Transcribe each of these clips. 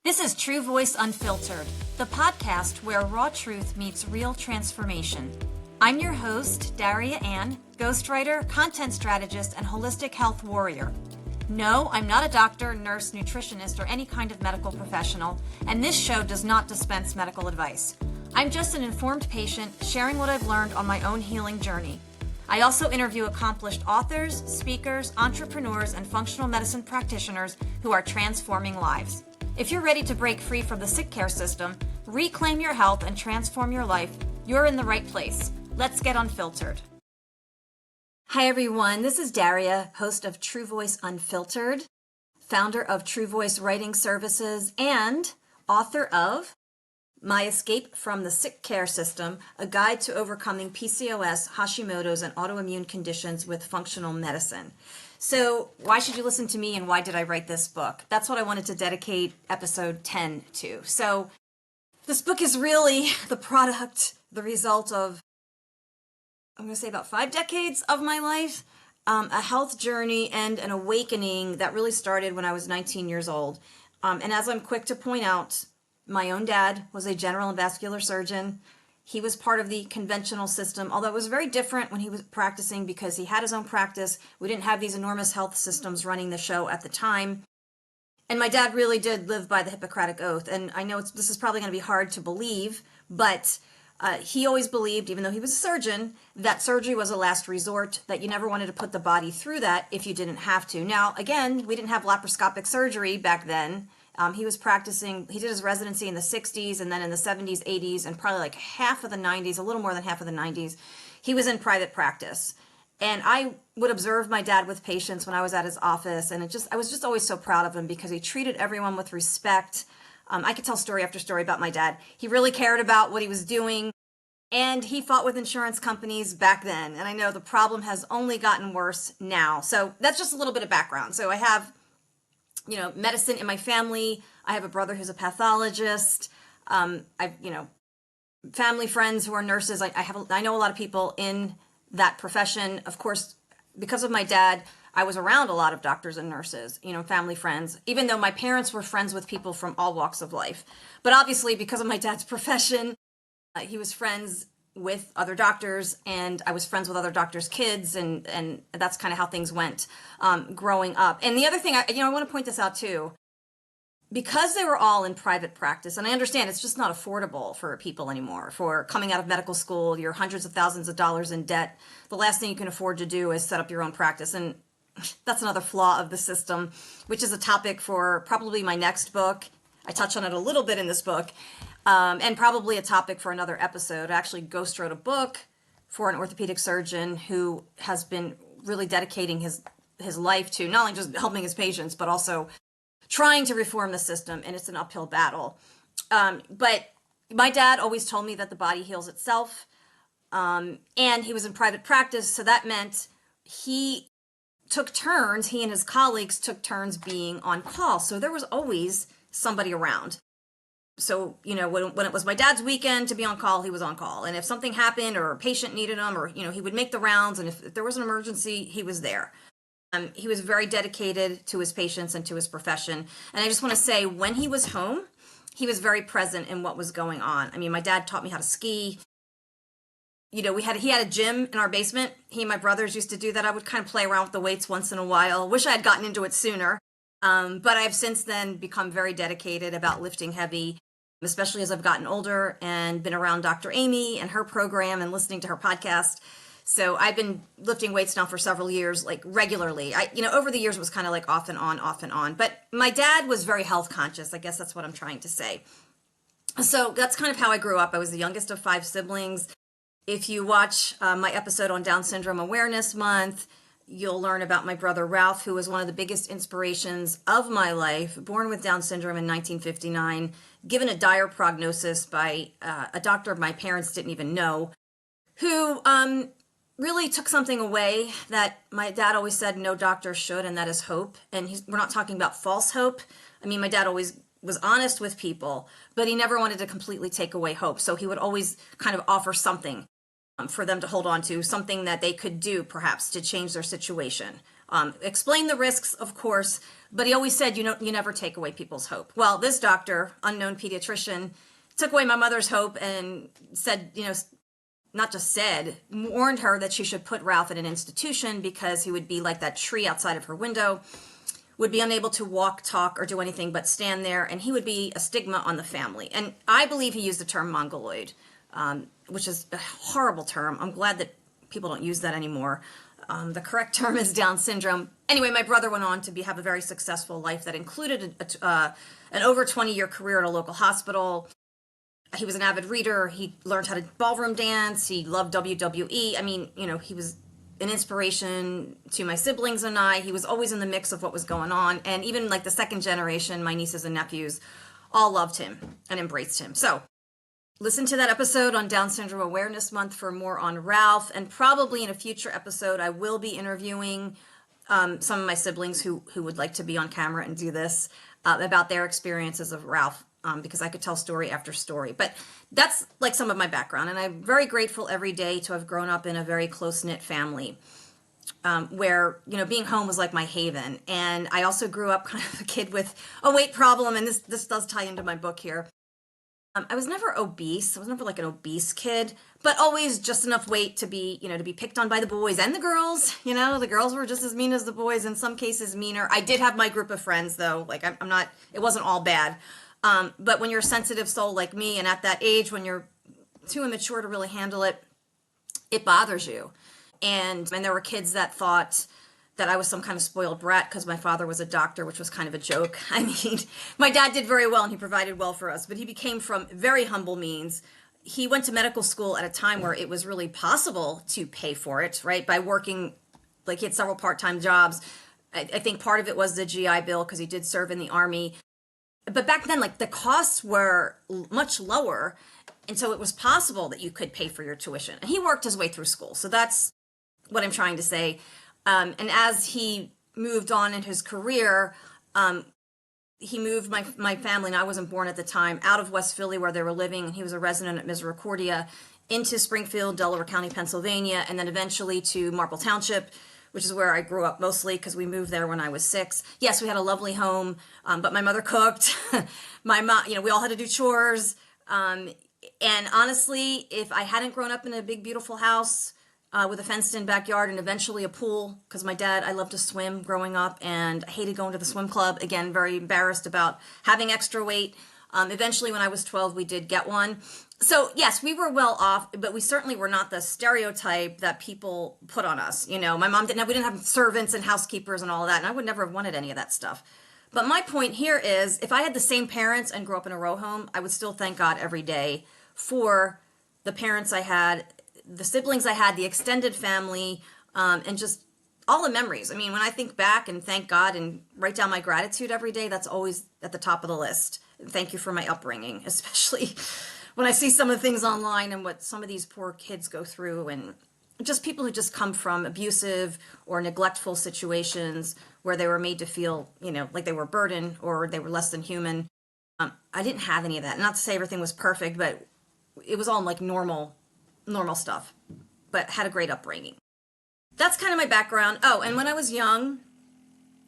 This is True Voice Unfiltered, the podcast where raw truth meets real transformation. I'm your host, Daria Anne, ghostwriter, content strategist, and holistic health warrior. No, I'm not a doctor, nurse, nutritionist, or any kind of medical professional, and this show does not dispense medical advice. I'm just an informed patient sharing what I've learned on my own healing journey. I also interview accomplished authors, speakers, entrepreneurs, and functional medicine practitioners who are transforming lives. If you're ready to break free from the sick care system, reclaim your health, and transform your life, you're in the right place. Let's get unfiltered. Hi, everyone. This is Daria, host of True Voice Unfiltered, founder of True Voice Writing Services, and author of My Escape from the Sick Care System, a guide to overcoming PCOS, Hashimoto's, and autoimmune conditions with functional medicine. So why should you listen to me, and why did I write this book? That's what I wanted to dedicate episode 10 to. So this book is really the result of, I'm going to say, about 5 decades of my life, a health journey and an awakening that really started when I was 19 years old. And as I'm quick to point out, my own dad was a general and vascular surgeon. He was part of the conventional system, although it was very different when he was practicing because he had his own practice. We didn't have these enormous health systems running the show at the time. And my dad really did live by the Hippocratic Oath. And I know this is probably going to be hard to believe, but he always believed, even though he was a surgeon, that surgery was a last resort, that you never wanted to put the body through that if you didn't have to. Now, again, we didn't have laparoscopic surgery back then. He was practicing, he did his residency in the 60s, and then in the 70s, 80s, and probably like half of the 90s, a little more than half of the 90s, he was in private practice. And I would observe my dad with patients when I was at his office, and I was just always so proud of him because he treated everyone with respect. I could tell story after story about my dad. He really cared about what he was doing, and he fought with insurance companies back then. And I know the problem has only gotten worse now. So that's just a little bit of background. So I have medicine in my family. I have a brother who's a pathologist. I've, family friends who are nurses. I know a lot of people in that profession. Of course, because of my dad, I was around a lot of doctors and nurses, family friends, even though my parents were friends with people from all walks of life. But obviously, because of my dad's profession, he was friends with other doctors, and I was friends with other doctors' kids, and that's kind of how things went growing up. And the other thing, I want to point this out too, because they were all in private practice, and I understand it's just not affordable for people anymore. For coming out of medical school, you're hundreds of thousands of dollars in debt. The last thing you can afford to do is set up your own practice, and that's another flaw of the system, which is a topic for probably my next book. I touch on it a little bit in this book. And probably a topic for another episode. I actually ghost wrote a book for an orthopedic surgeon who has been really dedicating his life to not only just helping his patients, but also trying to reform the system, and it's an uphill battle. But my dad always told me that the body heals itself, and he was in private practice, so that meant he and his colleagues took turns being on call, so there was always somebody around. So, when it was my dad's weekend to be on call, he was on call. And if something happened or a patient needed him, or, he would make the rounds. And if there was an emergency, he was there. He was very dedicated to his patients and to his profession. And I just want to say, when he was home, he was very present in what was going on. I mean, my dad taught me how to ski. He had a gym in our basement. He and my brothers used to do that. I would kind of play around with the weights once in a while. Wish I had gotten into it sooner. But I've since then become very dedicated about lifting heavy, especially as I've gotten older and been around Dr. Amy and her program and listening to her podcast. So I've been lifting weights now for several years, like regularly. Over the years it was kind of like off and on. But my dad was very health conscious. I guess that's what I'm trying to say. So that's kind of how I grew up. I was the youngest of 5 siblings. If you watch my episode on Down Syndrome Awareness Month, you'll learn about my brother Ralph, who was one of the biggest inspirations of my life, born with Down syndrome in 1959, given a dire prognosis by a doctor my parents didn't even know, who really took something away that my dad always said no doctor should, and that is hope. And we're not talking about false hope. I mean, my dad always was honest with people, but he never wanted to completely take away hope. So he would always kind of offer something for them to hold on to, something that they could do perhaps to change their situation. Explain the risks, of course, but he always said, you never take away people's hope. Well, this doctor, unknown pediatrician, took away my mother's hope and said, not just said, warned her that she should put Ralph in an institution because he would be like that tree outside of her window, would be unable to walk, talk, or do anything but stand there, and he would be a stigma on the family. And I believe he used the term mongoloid, which is a horrible term. I'm glad that people don't use that anymore. The correct term is Down syndrome. Anyway, my brother went on to have a very successful life that included an over 20-year career at a local hospital. He was an avid reader. He learned how to ballroom dance. He loved WWE. I mean, he was an inspiration to my siblings and I. He was always in the mix of what was going on. And even like the second generation, my nieces and nephews, all loved him and embraced him. So listen to that episode on Down Syndrome Awareness Month for more on Ralph. And probably in a future episode, I will be interviewing some of my siblings who would like to be on camera and do this about their experiences of Ralph. Because I could tell story after story. But that's like some of my background. And I'm very grateful every day to have grown up in a very close-knit family where, being home was like my haven. And I also grew up kind of a kid with a weight problem. And this does tie into my book here. I was never obese. I was never like an obese kid, but always just enough weight to be, to be picked on by the boys and the girls. The girls were just as mean as the boys, in some cases meaner. I did have my group of friends though. Like I'm not, it wasn't all bad. But when you're a sensitive soul like me, and at that age, when you're too immature to really handle it, it bothers you. And there were kids that thought that I was some kind of spoiled brat because my father was a doctor, which was kind of a joke. I mean, my dad did very well and he provided well for us, but he became from very humble means. He went to medical school at a time where it was really possible to pay for it, right? By working, like he had several part-time jobs. I think part of it was the GI Bill because he did serve in the Army. But back then, like the costs were much lower. And so it was possible that you could pay for your tuition. And he worked his way through school. So that's what I'm trying to say. And as he moved on in his career, he moved my family, and I wasn't born at the time, out of West Philly where they were living. And he was a resident at Misericordia into Springfield, Delaware County, Pennsylvania, and then eventually to Marple Township, which is where I grew up mostly because we moved there when I was 6. Yes, we had a lovely home, but my mother cooked. My mom, we all had to do chores. And honestly, if I hadn't grown up in a big, beautiful house with a fenced-in backyard and eventually a pool, because my dad, I loved to swim growing up, and I hated going to the swim club. Again, very embarrassed about having extra weight. Eventually, when I was 12, we did get one. So yes, we were well off, but we certainly were not the stereotype that people put on us. My mom we didn't have servants and housekeepers and all of that, and I would never have wanted any of that stuff. But my point here is, if I had the same parents and grew up in a row home, I would still thank God every day for the parents I had, the siblings I had, the extended family, and just all the memories. I mean, when I think back and thank God and write down my gratitude every day, that's always at the top of the list. Thank you for my upbringing, especially when I see some of the things online and what some of these poor kids go through, and just people who just come from abusive or neglectful situations where they were made to feel, like they were a burden or they were less than human. I didn't have any of that. Not to say everything was perfect, but it was all like normal stuff, but had a great upbringing. That's kind of my background. Oh, and when I was young,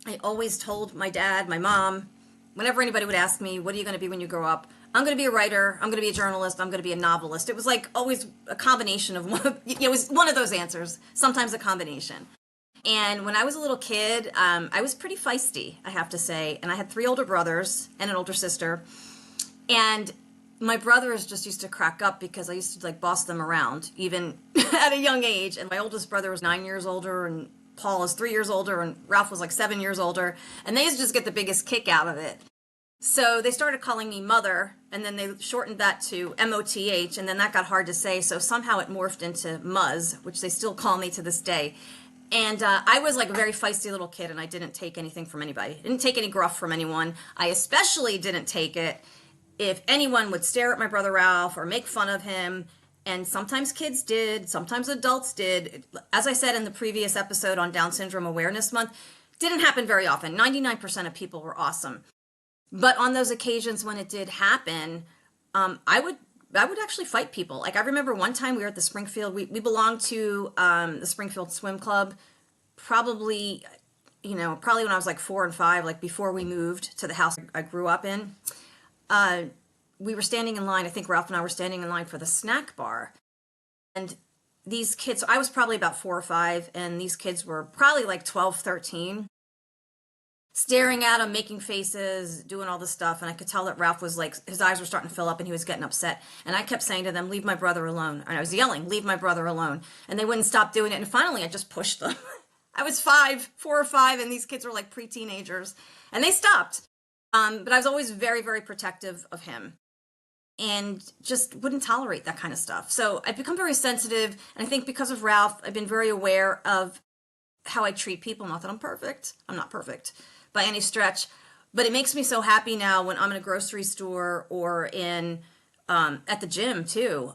I always told my dad, my mom, whenever anybody would ask me, what are you going to be when you grow up? I'm going to be a writer. I'm going to be a journalist. I'm going to be a novelist. It was like always a combination of it was one of those answers, sometimes a combination. And when I was a little kid, I was pretty feisty, I have to say. And I had 3 older brothers and an older sister. And my brothers just used to crack up because I used to like boss them around, even at a young age. And my oldest brother was 9 years older, and Paul is 3 years older, and Ralph was like 7 years older. And they used to just get the biggest kick out of it. So they started calling me Mother, and then they shortened that to M-O-T-H, and then that got hard to say, so somehow it morphed into Muzz, which they still call me to this day. And I was like a very feisty little kid, and I didn't take anything from anybody. I didn't take any gruff from anyone. I especially didn't take it if anyone would stare at my brother Ralph or make fun of him. And sometimes kids did, sometimes adults did. As I said in the previous episode on Down Syndrome Awareness Month, didn't happen very often. 99% of people were awesome. But on those occasions when it did happen, I would actually fight people. Like I remember one time we were at the Springfield, we belonged to the Springfield Swim Club. Probably, probably when I was like 4 and 5, like before we moved to the house I grew up in, we were standing in line. I think Ralph and I were standing in line for the snack bar. And these kids, so I was probably about 4 or 5, and these kids were probably like 12, 13, staring at him, making faces, doing all this stuff. And I could tell that Ralph was like, his eyes were starting to fill up and he was getting upset. And I kept saying to them, leave my brother alone. And I was yelling, leave my brother alone. And they wouldn't stop doing it. And finally, I just pushed them. I was 4 or 5, and these kids were like pre-teenagers. And they stopped. But I was always very, very protective of him and just wouldn't tolerate that kind of stuff. So I've become very sensitive. And I think because of Ralph, I've been very aware of how I treat people. Not that I'm perfect. I'm not perfect by any stretch. But it makes me so happy now when I'm in a grocery store or at the gym too.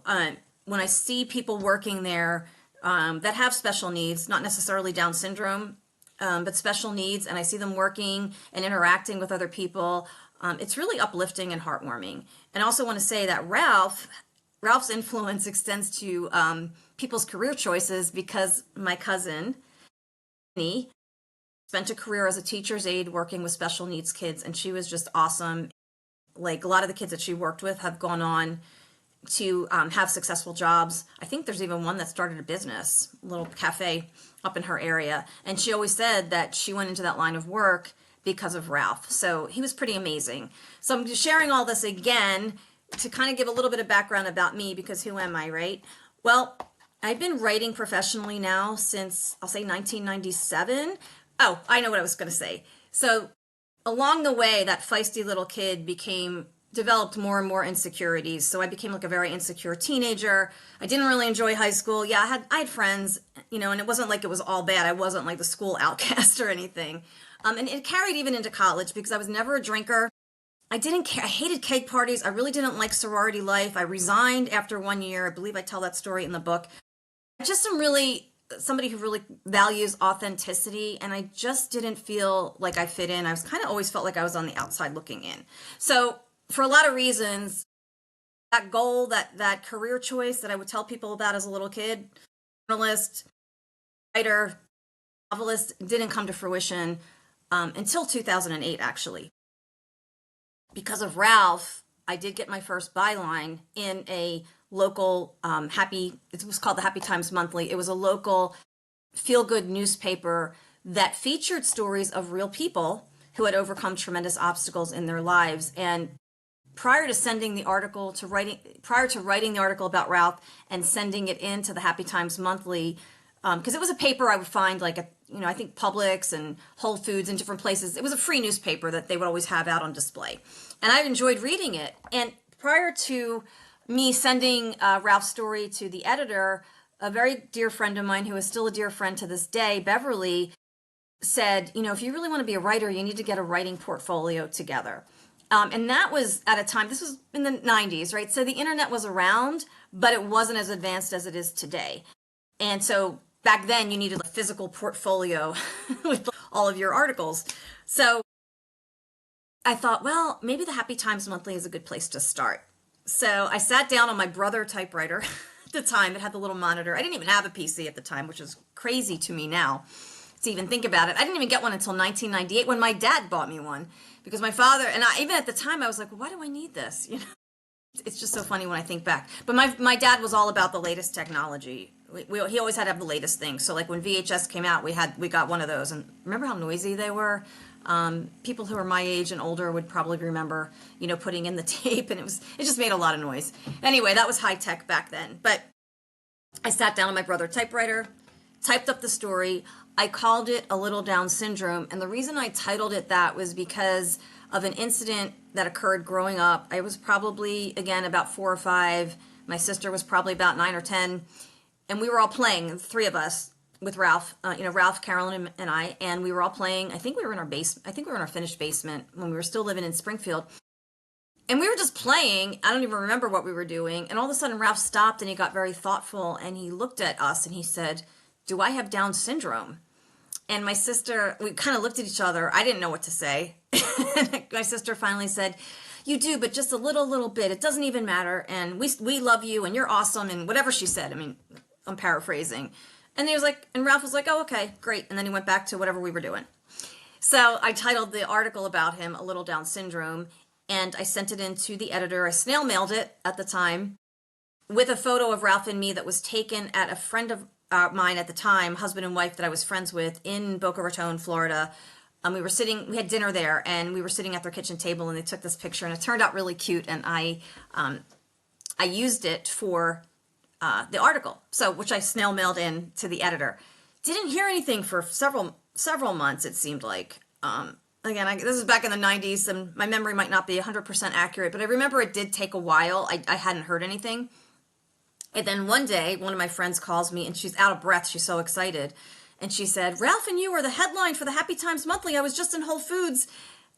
When I see people working there that have special needs, not necessarily Down syndrome, but special needs, and I see them working and interacting with other people, it's really uplifting and heartwarming. And I also want to say that Ralph's influence extends to people's career choices, because my cousin, Annie, spent a career as a teacher's aide working with special needs kids, and she was just awesome. Like, a lot of the kids that she worked with have gone on to have successful jobs. I think there's even one that started a business, a little cafe up in her area. And she always said that she went into that line of work because of Ralph. So he was pretty amazing. So I'm just sharing all this again to kind of give a little bit of background about me, because who am I, right? Well, I've been writing professionally now since, I'll say, 1997. Oh, I know what I was going to say. So along the way, that feisty little kid developed more and more insecurities. So I became like a very insecure teenager. I didn't really enjoy high school. Yeah, I had friends, and it wasn't like it was all bad. I wasn't like the school outcast or anything. And it carried even into college, because I was never a drinker. I didn't care. I hated cake parties. I really didn't like sorority life. I resigned after 1 year. I believe I tell that story in the book. I just am really somebody who really values authenticity, and I just didn't feel like I fit in. I was kind of always felt like I was on the outside looking in. So for a lot of reasons, that goal, that career choice that I would tell people about as a little kid, journalist, writer, novelist, didn't come to fruition until 2008, actually. Because of Ralph, I did get my first byline in a local it was called the Happy Times Monthly. It was a local feel-good newspaper that featured stories of real people who had overcome tremendous obstacles in their lives. And prior to writing the article about Ralph and sending it into the Happy Times Monthly, because it was a paper I would find like I think Publix and Whole Foods and different places. It was a free newspaper that they would always have out on display. And I enjoyed reading it. And prior to me sending Ralph's story to the editor, a very dear friend of mine, who is still a dear friend to this day, Beverly, said, if you really want to be a writer, you need to get a writing portfolio together. And that was at a time, this was in the 90s, right? So the internet was around, but it wasn't as advanced as it is today. And so back then you needed a physical portfolio with all of your articles. So I thought, well, maybe the Happy Times Monthly is a good place to start. So I sat down on my brother typewriter at the time. It had the little monitor. I didn't even have a PC at the time, which is crazy to me now to even think about it. I didn't even get one until 1998 when my dad bought me one, because my father, and even at the time I was like, why do I need this? It's just so funny when I think back. But my dad was all about the latest technology. He always had to have the latest thing. So like when VHS came out, we got one of those. And remember how noisy they were? People who are my age and older would probably remember, putting in the tape, and it just made a lot of noise. Anyway, that was high tech back then. But I sat down on my brother typewriter, typed up the story. I called it A Little Down Syndrome. And the reason I titled it that was because of an incident that occurred growing up. I was probably, again, about 4 or 5. My sister was probably about 9 or 10. And we were all playing, the three of us, with Ralph, Ralph, Carolyn, and I, and we were all playing. I think we were in our basement. I think we were in our finished basement when we were still living in Springfield. And we were just playing. I don't even remember what we were doing. And all of a sudden, Ralph stopped and he got very thoughtful and he looked at us and he said, "Do I have Down syndrome?" And my sister, we kind of looked at each other. I didn't know what to say. My sister finally said, "You do, but just a little bit. It doesn't even matter. And we love you and you're awesome," and whatever she said. I mean, I'm paraphrasing. And Ralph was like, oh, okay, great. And then he went back to whatever we were doing. So I titled the article about him A Little Down Syndrome, and I sent it in to the editor. I snail mailed it at the time with a photo of Ralph and me that was taken at a friend of mine at the time, husband and wife that I was friends with in Boca Raton, Florida. We had dinner there, and we were sitting at their kitchen table, and they took this picture, and it turned out really cute, and I used it for the article, which I snail mailed in to the editor. Didn't hear anything for several months, it seemed like. Again, this is back in the 90s, and my memory might not be 100% accurate, but I remember it did take a while. I hadn't heard anything. And then one day, one of my friends calls me, and she's out of breath. She's so excited. And she said, Ralph and you are the headline for the Happy Times Monthly. I was just in Whole Foods.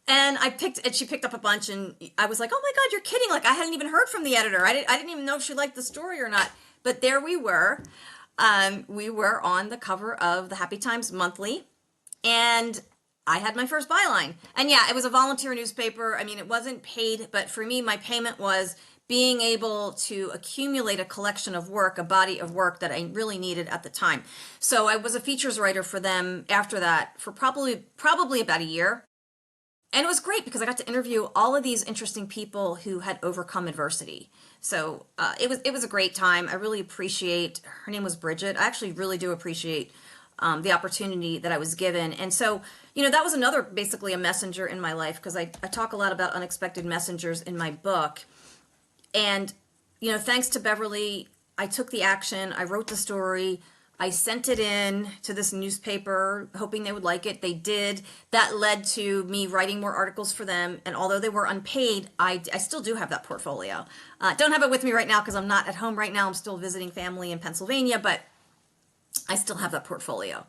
And she picked up a bunch, and I was like, oh my God, you're kidding. Like, I hadn't even heard from the editor. I didn't even know if she liked the story or not. But there we were. We were on the cover of the Happy Times Monthly, and I had my first byline. And yeah, it was a volunteer newspaper. I mean, it wasn't paid, but for me, my payment was being able to accumulate a collection of work, a body of work that I really needed at the time. So I was a features writer for them after that for probably about a year. And it was great because I got to interview all of these interesting people who had overcome adversity. So it was a great time. I really appreciate, her name was Bridget. I actually really do appreciate the opportunity that I was given. And so, that was another, basically a messenger in my life, because I talk a lot about unexpected messengers in my book. And, thanks to Beverly, I took the action. I wrote the story. I sent it in to this newspaper, hoping they would like it. They did. That led to me writing more articles for them. And although they were unpaid, I still do have that portfolio. Don't have it with me right now because I'm not at home right now. I'm still visiting family in Pennsylvania, but I still have that portfolio.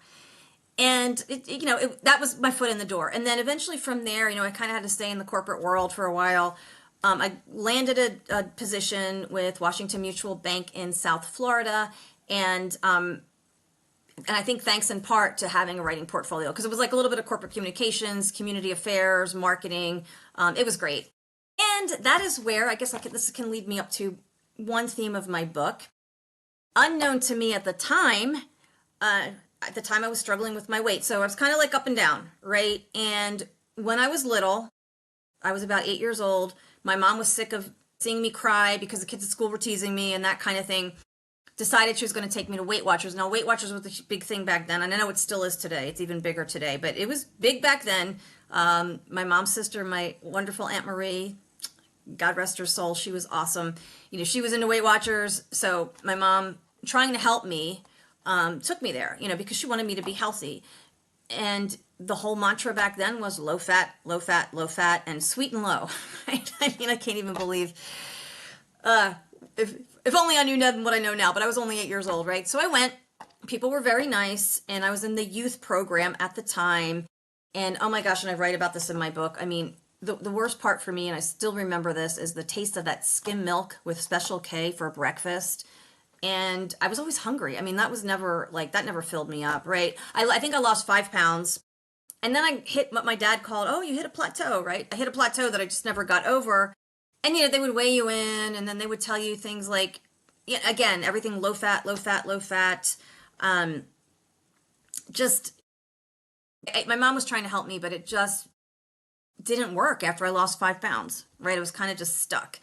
And, that was my foot in the door. And then eventually from there, I kind of had to stay in the corporate world for a while. I landed a position with Washington Mutual Bank in South Florida. And I think thanks in part to having a writing portfolio, because it was like a little bit of corporate communications, community affairs, marketing. It was great. And that is where I guess this can lead me up to one theme of my book. Unknown to me at the time I was struggling with my weight. So I was kind of like up and down, right? And when I was little, I was about 8 years old. My mom was sick of seeing me cry because the kids at school were teasing me and that kind of thing. Decided she was going to take me to Weight Watchers. Now, Weight Watchers was a big thing back then, and I know it still is today. It's even bigger today, but it was big back then. My mom's sister, my wonderful Aunt Marie, God rest her soul, she was awesome. She was into Weight Watchers, so my mom, trying to help me, took me there, because she wanted me to be healthy. And the whole mantra back then was low fat, low fat, low fat, and sweet and low. Right? I mean, I can't even believe, if only I knew then what I know now, but I was only 8 years old, right? So I went, people were very nice, and I was in the youth program at the time. And oh my gosh, and I write about this in my book. I mean, the worst part for me, and I still remember this, is the taste of that skim milk with Special K for breakfast. And I was always hungry. I mean, that never filled me up, right? I think I lost 5 pounds. And then I hit what my dad called, oh, you hit a plateau, right? I hit a plateau that I just never got over. And, they would weigh you in, and then they would tell you things like, again, everything low fat, low fat, low fat. My mom was trying to help me, but it just didn't work after I lost 5 pounds, right? It was kind of just stuck.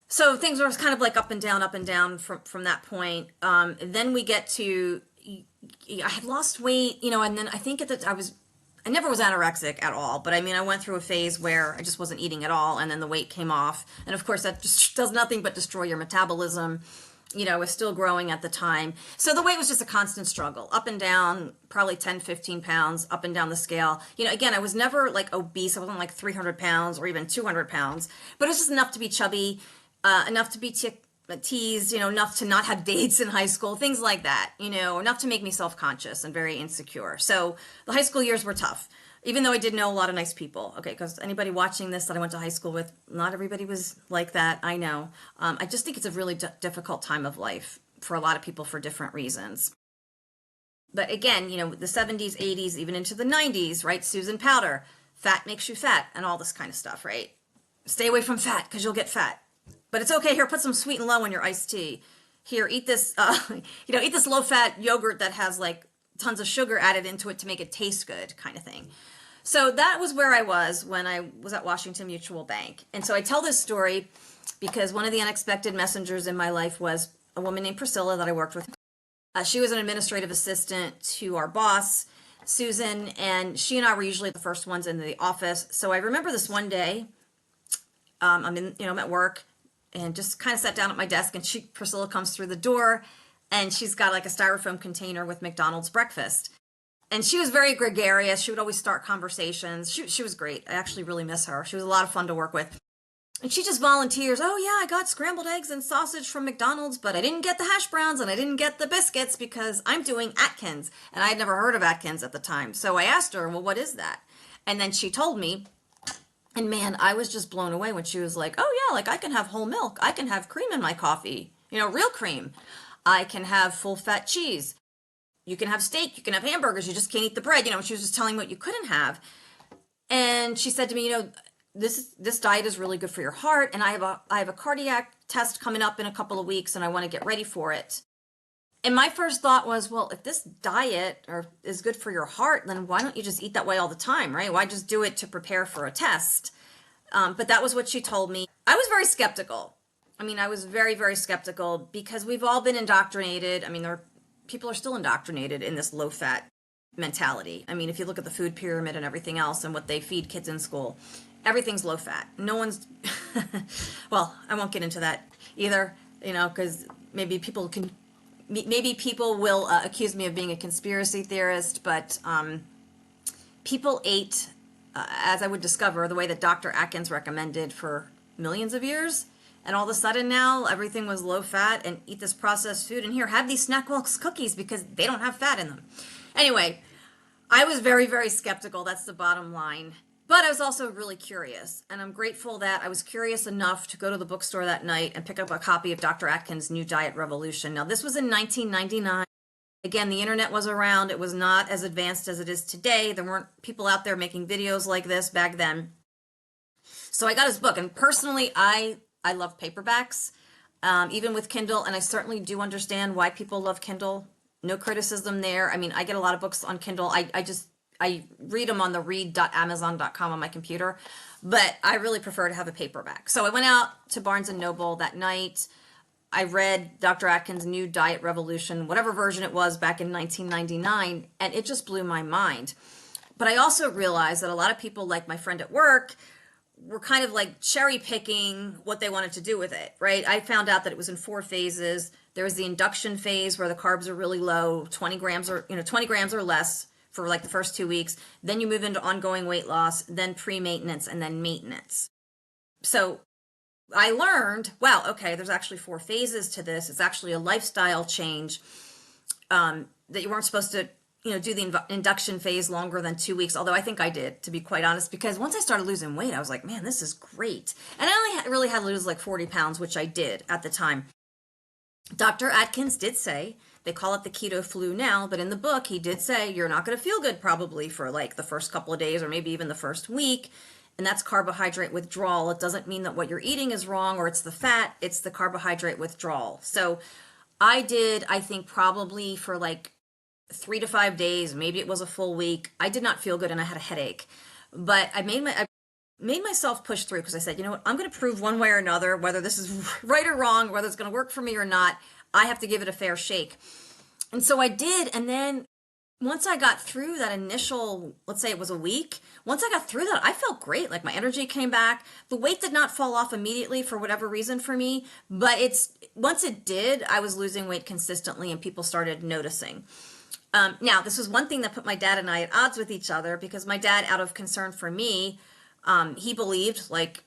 So things were kind of like up and down from that point. Then we get to, I had lost weight, and then I think I never was anorexic at all, but I mean, I went through a phase where I just wasn't eating at all, and then the weight came off. And of course, that just does nothing but destroy your metabolism. I was still growing at the time. So the weight was just a constant struggle, up and down, probably 10, 15 pounds, up and down the scale. Again, I was never like obese. I wasn't like 300 pounds or even 200 pounds, but it was just enough to be chubby, enough to be teased, enough to not have dates in high school, things like that, enough to make me self-conscious and very insecure. So the high school years were tough, even though I did know a lot of nice people. Okay, because anybody watching this that I went to high school with, not everybody was like that, I know. I just think it's a really difficult time of life for a lot of people for different reasons. But again, the 70s, 80s, even into the 90s, right? Susan Powter, fat makes you fat, and all this kind of stuff, right? Stay away from fat because you'll get fat. But it's okay, here, put some sweet and low in your iced tea. here, eat this, eat this low-fat yogurt that has like tons of sugar added into it to make it taste good, kind of thing. So that was where I was when I was at Washington Mutual Bank. And so I tell this story because one of the unexpected messengers in my life was a woman named Priscilla that I worked with. She was an administrative assistant to our boss, Susan, and she and I were usually the first ones in the office. So I remember this one day, I'm at work and just kind of sat down at my desk, and Priscilla comes through the door, and she's got like a styrofoam container with McDonald's breakfast. And she was very gregarious. She would always start conversations. She was great. I actually really miss her. She was a lot of fun to work with. And she just volunteers, oh yeah, I got scrambled eggs and sausage from McDonald's, but I didn't get the hash browns and I didn't get the biscuits because I'm doing Atkins. And I had never heard of Atkins at the time. So I asked her, well, what is that? And then she told me, and man, I was just blown away when she was like, oh yeah, like I can have whole milk. I can have cream in my coffee, real cream. I can have full fat cheese. You can have steak, you can have hamburgers, you just can't eat the bread. She was just telling me what you couldn't have. And she said to me, this diet is really good for your heart, and I have a cardiac test coming up in a couple of weeks, and I want to get ready for it. And my first thought was, well, if this diet is good for your heart, then why don't you just eat that way all the time, right? Why just do it to prepare for a test? But that was what she told me. I was very skeptical. I was very, very skeptical because we've all been indoctrinated. People are still indoctrinated in this low-fat mentality. If you look at the food pyramid and everything else and what they feed kids in school, everything's low-fat. No one's, well, I won't get into that either, because maybe people will accuse me of being a conspiracy theorist, but people ate, as I would discover, the way that Dr. Atkins recommended for millions of years. And all of a sudden now, everything was low fat and eat this processed food. And here, have these Snackwelks cookies because they don't have fat in them. Anyway, I was very, very skeptical. That's the bottom line. But I was also really curious. And I'm grateful that I was curious enough to go to the bookstore that night and pick up a copy of Dr. Atkins' New Diet Revolution. Now, this was in 1999. Again, the internet was around. It was not as advanced as it is today. There weren't people out there making videos like this back then. So I got his book. And personally, I love paperbacks, even with Kindle, and I certainly do understand why people love Kindle. No criticism there. I get a lot of books on Kindle. I read them on the read.amazon.com on my computer, but I really prefer to have a paperback. So I went out to Barnes & Noble that night. I read Dr. Atkins' New Diet Revolution, whatever version it was back in 1999, and it just blew my mind. But I also realized that a lot of people, like my friend at work, were kind of like cherry picking what they wanted to do with it, right? I found out that it was in 4 phases. There was the induction phase where the carbs are really low, 20 grams or less for like the first 2 weeks. Then you move into ongoing weight loss, then pre-maintenance, and then maintenance. So I learned, wow, okay, there's actually 4 phases to this. It's actually a lifestyle change that you weren't supposed to do the induction phase longer than 2 weeks, although I think I did, to be quite honest, because once I started losing weight, I was like, man, this is great. And I only really had to lose like 40 pounds, which I did at the time. Dr. Atkins did say, they call it the keto flu now, but in the book, he did say, you're not going to feel good probably for like the first couple of days or maybe even the first week. And that's carbohydrate withdrawal. It doesn't mean that what you're eating is wrong or it's the fat, it's the carbohydrate withdrawal. So I did, I think probably for like 3 to 5 days, maybe it was a full week. I did not feel good and I had a headache, but I made myself push through because I said, you know what, I'm going to prove one way or another, whether this is right or wrong, whether it's going to work for me or not, I have to give it a fair shake. And so I did. And then once I got through that initial, let's say it was a week, once I got through that, I felt great. Like my energy came back. The weight did not fall off immediately for whatever reason for me, but once it did, I was losing weight consistently and people started noticing. Now, this was one thing that put my dad and I at odds with each other because my dad, out of concern for me, he believed, like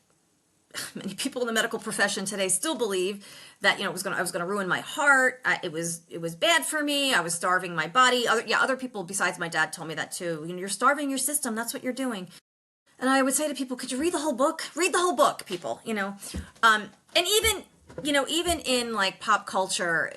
many people in the medical profession today still believe, that I was going to ruin my heart. It was bad for me. I was starving my body. Other people besides my dad told me that too. You're starving your system. That's what you're doing. And I would say to people, could you read the whole book? Read the whole book, people. And even in like pop culture,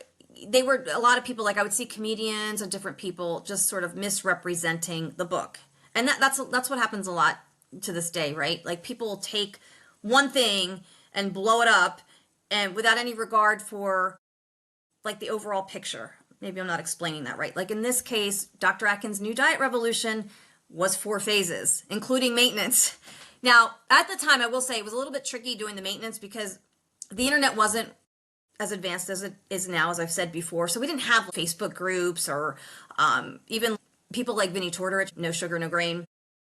they were a lot of people, like I would see comedians and different people just sort of misrepresenting the book. And that's what happens a lot to this day, right? Like people take one thing and blow it up and without any regard for like the overall picture. Maybe I'm not explaining that right. Like in this case, Dr. Atkins' New Diet Revolution was 4 phases, including maintenance. Now, at the time, I will say it was a little bit tricky doing the maintenance because the internet wasn't as advanced as it is now, as I've said before. So we didn't have Facebook groups or even people like Vinnie Tortorich, No Sugar, No Grain,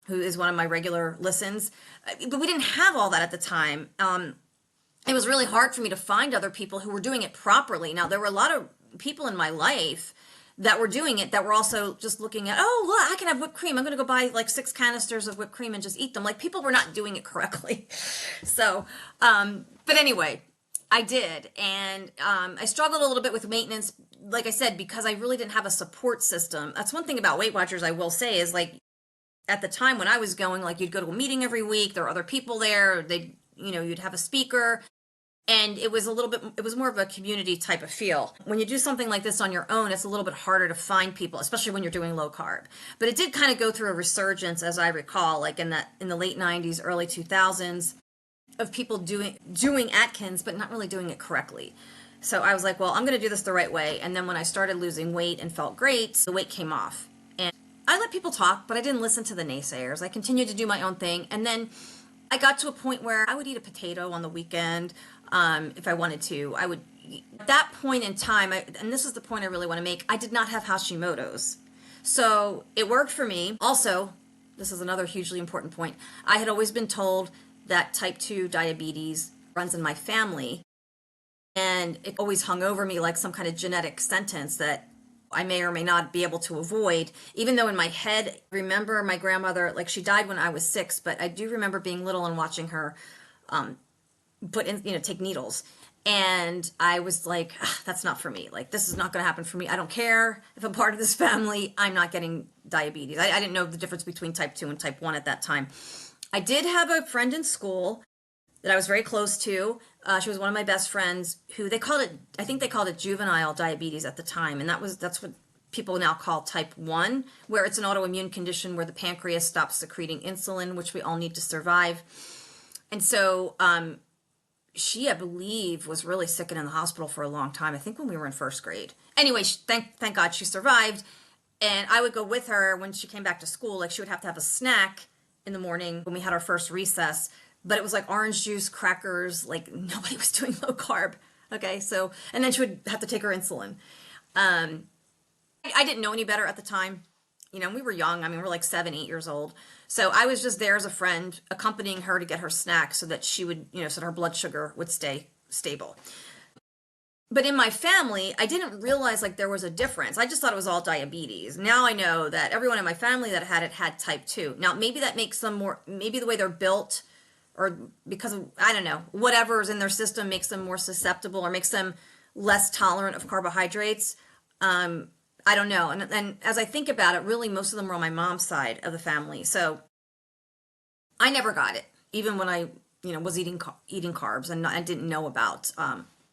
who is one of my regular listens. But we didn't have all that at the time. It was really hard for me to find other people who were doing it properly. Now, there were a lot of people in my life that were doing it that were also just looking at, oh, look, I can have whipped cream. I'm going to go buy like 6 canisters of whipped cream and just eat them. Like people were not doing it correctly. So, but anyway, I did. And I struggled a little bit with maintenance, like I said, because I really didn't have a support system. That's one thing about Weight Watchers I will say is like at the time when I was going, like you'd go to a meeting every week. There were other people there. They, you'd have a speaker. And it was it was more of a community type of feel. When you do something like this on your own, it's a little bit harder to find people, especially when you're doing low carb. But it did kind of go through a resurgence, as I recall, like in the late 90s, early 2000s, of people doing Atkins, but not really doing it correctly. So I was like, well, I'm going to do this the right way. And then when I started losing weight and felt great, the weight came off. And I let people talk, but I didn't listen to the naysayers. I continued to do my own thing. And then I got to a point where I would eat a potato on the weekend. If I wanted to, I would. At that point in time, and this is the point I really want to make, I did not have Hashimoto's. So it worked for me. Also, this is another hugely important point. I had always been told that type 2 diabetes runs in my family. And it always hung over me like some kind of genetic sentence that I may or may not be able to avoid. Even though in my head, I remember my grandmother, like she died when I was 6, but I do remember being little and watching her put in, take needles. And I was like, that's not for me. Like, this is not going to happen for me. I don't care if I'm part of this family. I'm not getting diabetes. I didn't know the difference between type 2 and type 1 at that time. I did have a friend in school that I was very close to. She was one of my best friends who I think they called it juvenile diabetes at the time. And that's what people now call type 1, where it's an autoimmune condition where the pancreas stops secreting insulin, which we all need to survive. And so, she, I believe, was really sick and in the hospital for a long time. I think when we were in first grade. Anyway, thank God she survived. And I would go with her when she came back to school. Like she would have to have a snack in the morning when we had our first recess. But it was like orange juice, crackers. Like nobody was doing low carb. Okay, so and then she would have to take her insulin. I didn't know any better at the time. We were young. I mean, we were like 7, 8 years old. So I was just there as a friend, accompanying her to get her snack so that she would, so that her blood sugar would stay stable. But in my family, I didn't realize like there was a difference. I just thought it was all diabetes. Now I know that everyone in my family that had it had type 2. Now, maybe that makes them more, maybe the way they're built or because of, I don't know, whatever is in their system makes them more susceptible or makes them less tolerant of carbohydrates. I don't know. And as I think about it, really most of them were on my mom's side of the family. So I never got it, even when I, was eating carbs and I didn't know about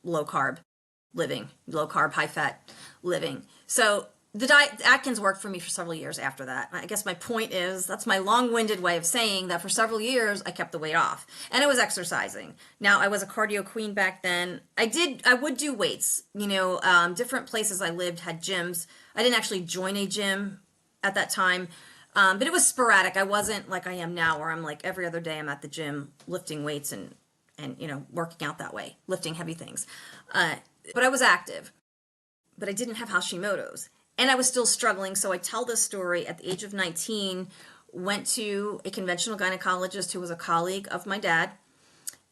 low carb living, low carb, high fat living. So Atkins worked for me for several years after that. I guess my point is that's my long-winded way of saying that for several years I kept the weight off and I was exercising. Now I was a cardio queen back then. I would do weights, different places I lived had gyms. I didn't actually join a gym at that time, but it was sporadic. I wasn't like I am now where I'm like every other day I'm at the gym lifting weights and working out that way, lifting heavy things. But I was active, but I didn't have Hashimoto's. And I was still struggling, so I tell this story at the age of 19, went to a conventional gynecologist who was a colleague of my dad,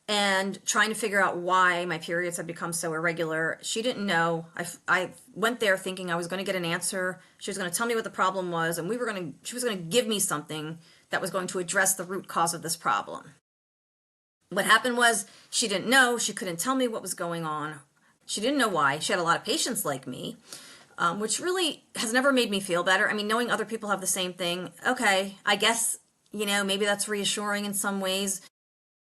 and trying to figure out why my periods had become so irregular. She didn't know. I went there thinking I was going to get an answer. She was going to tell me what the problem was, and she was going to give me something that was going to address the root cause of this problem. What happened was she didn't know. She couldn't tell me what was going on. She didn't know why. She had a lot of patients like me. Which really has never made me feel better. I mean, knowing other people have the same thing, okay, I guess, maybe that's reassuring in some ways,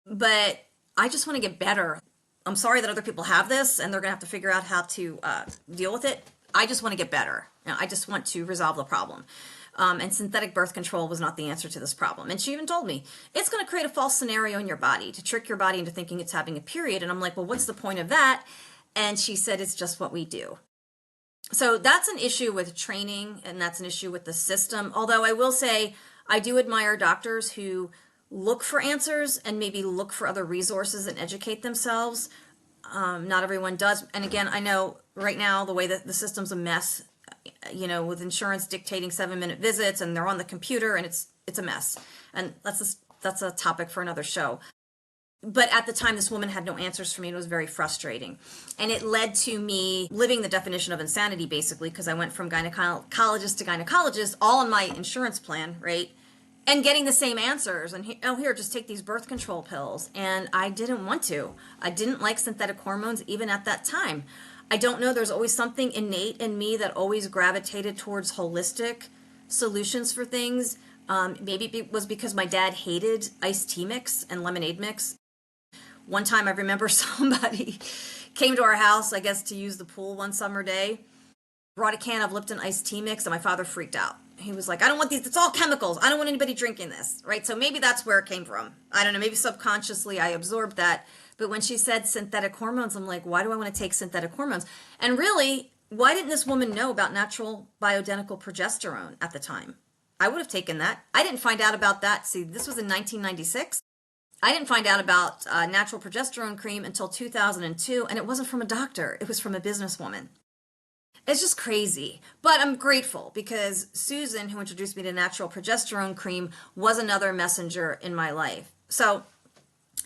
but I just want to get better. I'm sorry that other people have this and they're going to have to figure out how to deal with it. I just want to get better. I just want to resolve the problem. And synthetic birth control was not the answer to this problem. And she even told me, it's going to create a false scenario in your body to trick your body into thinking it's having a period. And I'm like, well, what's the point of that? And she said, it's just what we do. So that's an issue with training, and that's an issue with the system. Although I will say, I do admire doctors who look for answers and maybe look for other resources and educate themselves. Not everyone does. And again, I know right now the way that the system's a mess, with insurance dictating 7-minute visits, and they're on the computer, and it's a mess. And that's a topic for another show. But at the time, this woman had no answers for me, and it was very frustrating. And it led to me living the definition of insanity, basically, because I went from gynecologist to gynecologist, all on my insurance plan, right? And getting the same answers. And here, just take these birth control pills. And I didn't want to. I didn't like synthetic hormones even at that time. I don't know, there's always something innate in me that always gravitated towards holistic solutions for things. Maybe it was because my dad hated iced tea mix and lemonade mix. One time I remember somebody came to our house, I guess, to use the pool one summer day, brought a can of Lipton iced tea mix, and my father freaked out. He was like, I don't want these, it's all chemicals. I don't want anybody drinking this, right? So maybe that's where it came from. I don't know, maybe subconsciously I absorbed that. But when she said synthetic hormones, I'm like, why do I want to take synthetic hormones? And really, why didn't this woman know about natural bioidentical progesterone at the time? I would have taken that. I didn't find out about that. See, this was in 1996. I didn't find out about natural progesterone cream until 2002, and it wasn't from a doctor. It was from a businesswoman. It's just crazy. But I'm grateful because Susan, who introduced me to natural progesterone cream, was another messenger in my life. So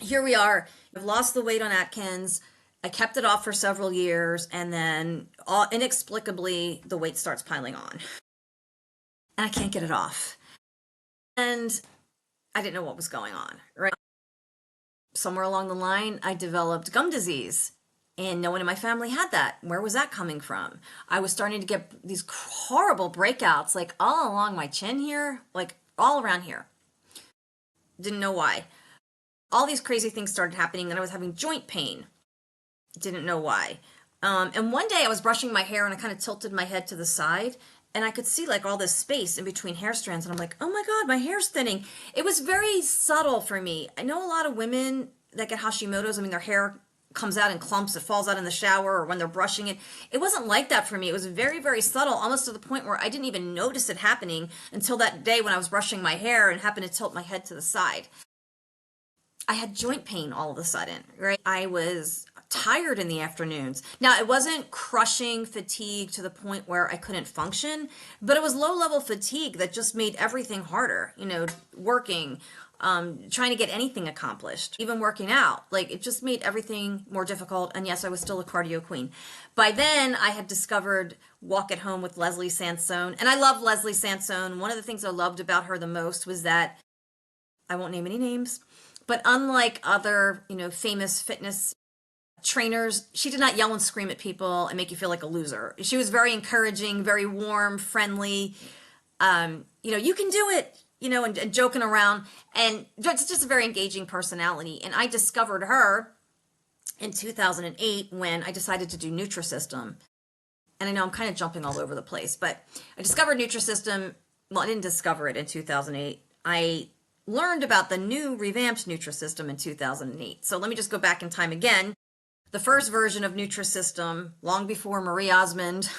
here we are. I've lost the weight on Atkins. I kept it off for several years, and then inexplicably, the weight starts piling on. And I can't get it off. And I didn't know what was going on, right? Somewhere along the line, I developed gum disease, and no one in my family had that. Where was that coming from? I was starting to get these horrible breakouts, like all along my chin here, like all around here. Didn't know why. All these crazy things started happening, and I was having joint pain. Didn't know why. And one day I was brushing my hair, and I kind of tilted my head to the side, and I could see like all this space in between hair strands, and I'm like, oh my God, my hair's thinning. It was very subtle for me. I know a lot of women that get Hashimoto's, their hair comes out in clumps, it falls out in the shower or when they're brushing it. It wasn't like that for me. It was very, very subtle, almost to the point where I didn't even notice it happening until that day when I was brushing my hair and happened to tilt my head to the side. I had joint pain all of a sudden, right? I was tired in the afternoons. Now, it wasn't crushing fatigue to the point where I couldn't function, but it was low-level fatigue that just made everything harder, working, trying to get anything accomplished, even working out. Like, it just made everything more difficult. And yes, I was still a cardio queen. By then, I had discovered Walk at Home with Leslie Sansone. And I love Leslie Sansone. One of the things I loved about her the most was that, I won't name any names, but unlike other, famous fitness trainers, she did not yell and scream at people and make you feel like a loser. She was very encouraging, very warm, friendly. You can do it, and joking around. And it's just a very engaging personality. And I discovered her in 2008 when I decided to do Nutrisystem. And I know I'm kind of jumping all over the place, but I discovered Nutrisystem. Well, I didn't discover it in 2008. I learned about the new revamped Nutrisystem in 2008. So let me just go back in time again. The first version of Nutrisystem, long before Marie Osmond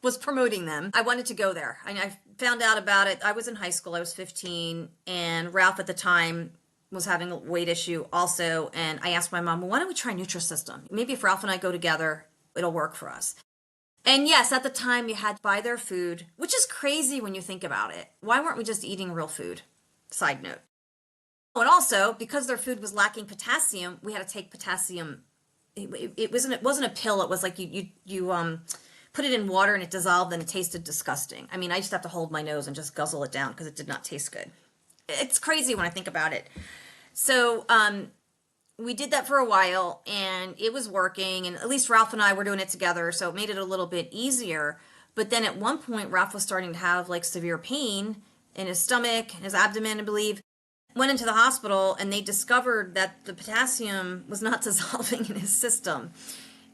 was promoting them, I wanted to go there. I found out about it. I was in high school. I was 15, and Ralph at the time was having a weight issue also. And I asked my mom, well, why don't we try Nutrisystem? Maybe if Ralph and I go together, it'll work for us. And yes, at the time you had to buy their food, which is crazy when you think about it. Why weren't we just eating real food? Side note. And also, because their food was lacking potassium, we had to take potassium. It wasn't a pill. It was like you put it in water and it dissolved and it tasted disgusting. I used to have to hold my nose and just guzzle it down because it did not taste good. It's crazy when I think about it. So we did that for a while and it was working, and at least Ralph and I were doing it together, so it made it a little bit easier. But then at one point, Ralph was starting to have like severe pain in his stomach, his abdomen, I believe. Went into the hospital and they discovered that the potassium was not dissolving in his system,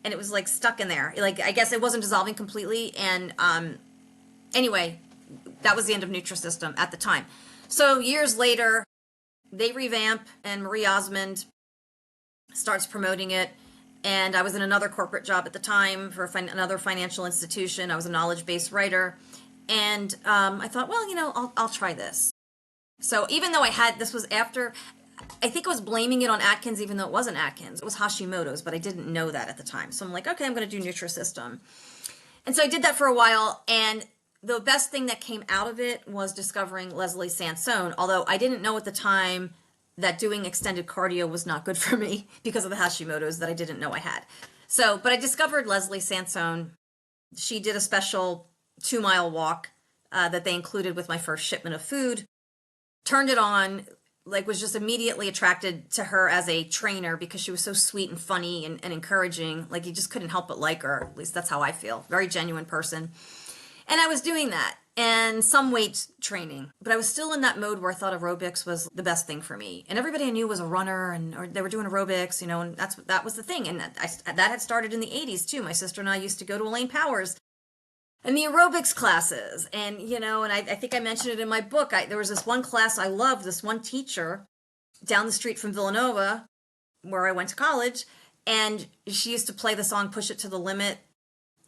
and it was like stuck in there. Like, I guess it wasn't dissolving completely. And anyway, that was the end of Nutrisystem at the time. So years later, they revamp and Marie Osmond starts promoting it. And I was in another corporate job at the time for another financial institution. I was a knowledge-based writer. And I thought, well, I'll try this. So even though this was after, I think I was blaming it on Atkins, even though it wasn't Atkins. It was Hashimoto's, but I didn't know that at the time. So I'm like, okay, I'm going to do Nutrisystem. And so I did that for a while. And the best thing that came out of it was discovering Leslie Sansone, although I didn't know at the time that doing extended cardio was not good for me because of the Hashimoto's that I didn't know I had. So, but I discovered Leslie Sansone. She did a special 2-mile walk that they included with my first shipment of food. Turned it on, was just immediately attracted to her as a trainer because she was so sweet and funny and encouraging. You just couldn't help but like her. At least that's how I feel. Very genuine person. And I was doing that and some weight training, but I was still in that mode where I thought aerobics was the best thing for me. And everybody I knew was a runner or they were doing aerobics, and that was the thing. And that had started in the 80s too. My sister and I used to go to Elaine Powers and the aerobics classes. And, and I think I mentioned it in my book. There was this one class I loved, this one teacher down the street from Villanova, where I went to college. And she used to play the song Push It to the Limit.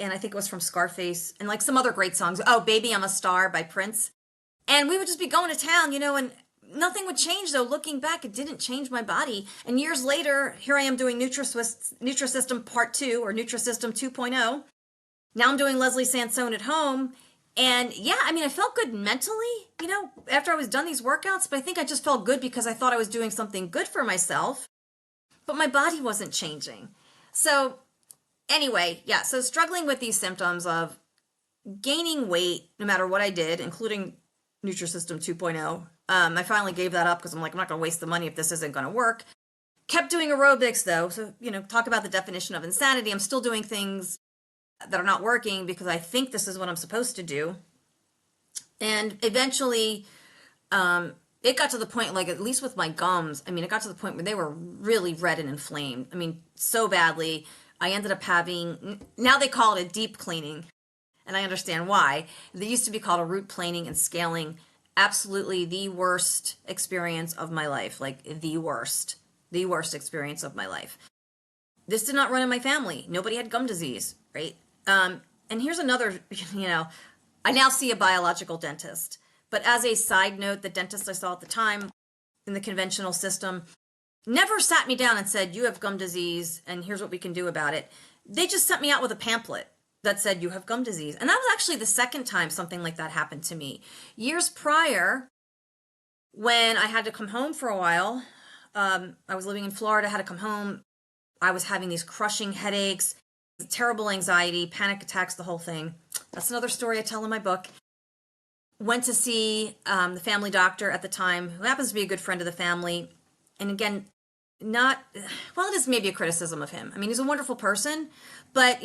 And I think it was from Scarface and some other great songs. Oh, Baby, I'm a Star by Prince. And we would just be going to town, and nothing would change though. Looking back, it didn't change my body. And years later, here I am doing Nutrisystem Part 2 or Nutrisystem 2.0. Now I'm doing Leslie Sansone at home. And yeah, I felt good mentally, after I was done these workouts, but I think I just felt good because I thought I was doing something good for myself, but my body wasn't changing. So anyway, yeah, so struggling with these symptoms of gaining weight, no matter what I did, including Nutrisystem 2.0. I finally gave that up because I'm not going to waste the money if this isn't going to work. Kept doing aerobics though. So, talk about the definition of insanity. I'm still doing things that are not working because I think this is what I'm supposed to do. And eventually, it got to the point, at least with my gums, it got to the point where they were really red and inflamed. So badly. I ended up having, now they call it a deep cleaning, and I understand why. They used to be called a root planing and scaling. Absolutely the worst experience of my life, the worst experience of my life. This did not run in my family. Nobody had gum disease, right? And here's another, I now see a biological dentist. But as a side note, the dentist I saw at the time in the conventional system never sat me down and said, you have gum disease and here's what we can do about it. They just sent me out with a pamphlet that said, you have gum disease. And that was actually the second time something like that happened to me. Years prior, when I had to come home for a while, I was living in Florida, had to come home. I was having these crushing headaches, terrible anxiety, panic attacks, the whole thing. That's another story I tell in my book. Went to see the family doctor at the time, who happens to be a good friend of the family. And again, it is maybe a criticism of him. He's a wonderful person, but,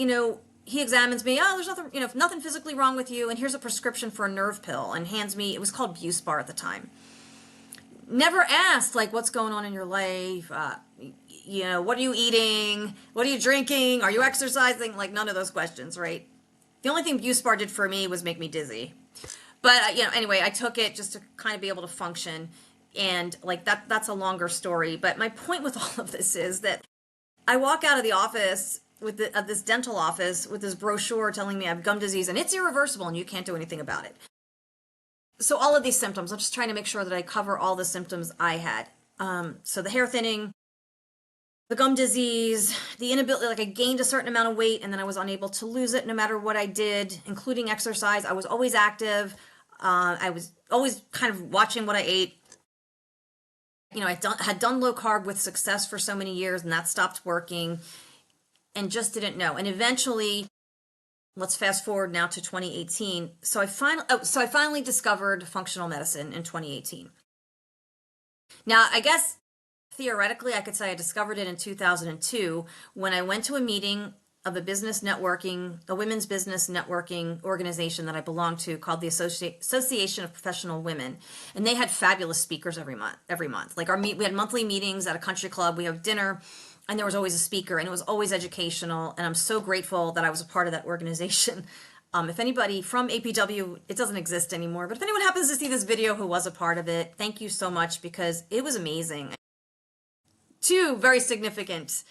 he examines me. Oh, there's nothing, nothing physically wrong with you. And here's a prescription for a nerve pill and hands me, it was called Buspar at the time. Never asked, what's going on in your life? What are you eating? What are you drinking? Are you exercising? None of those questions, right? The only thing Buspar did for me was make me dizzy. But, anyway, I took it just to kind of be able to function. And that's a longer story. But my point with all of this is that I walk out of the office with this dental office with this brochure telling me I have gum disease and it's irreversible and you can't do anything about it. So all of these symptoms, I'm just trying to make sure that I cover all the symptoms I had. So the hair thinning, the gum disease, the inability, I gained a certain amount of weight and then I was unable to lose it no matter what I did, including exercise. I was always active. I was always kind of watching what I ate. I had done low carb with success for so many years and that stopped working and just didn't know. And eventually, let's fast forward now to 2018. So I finally discovered functional medicine in 2018. Now, I guess theoretically, I could say I discovered it in 2002 when I went to a meeting of a women's business networking organization that I belong to called the Association of Professional Women. And they had fabulous speakers every month. We had monthly meetings at a country club. We have dinner and there was always a speaker and it was always educational. And I'm so grateful that I was a part of that organization. If anybody from APW, it doesn't exist anymore, but if anyone happens to see this video who was a part of it, thank you so much because it was amazing. Two very significant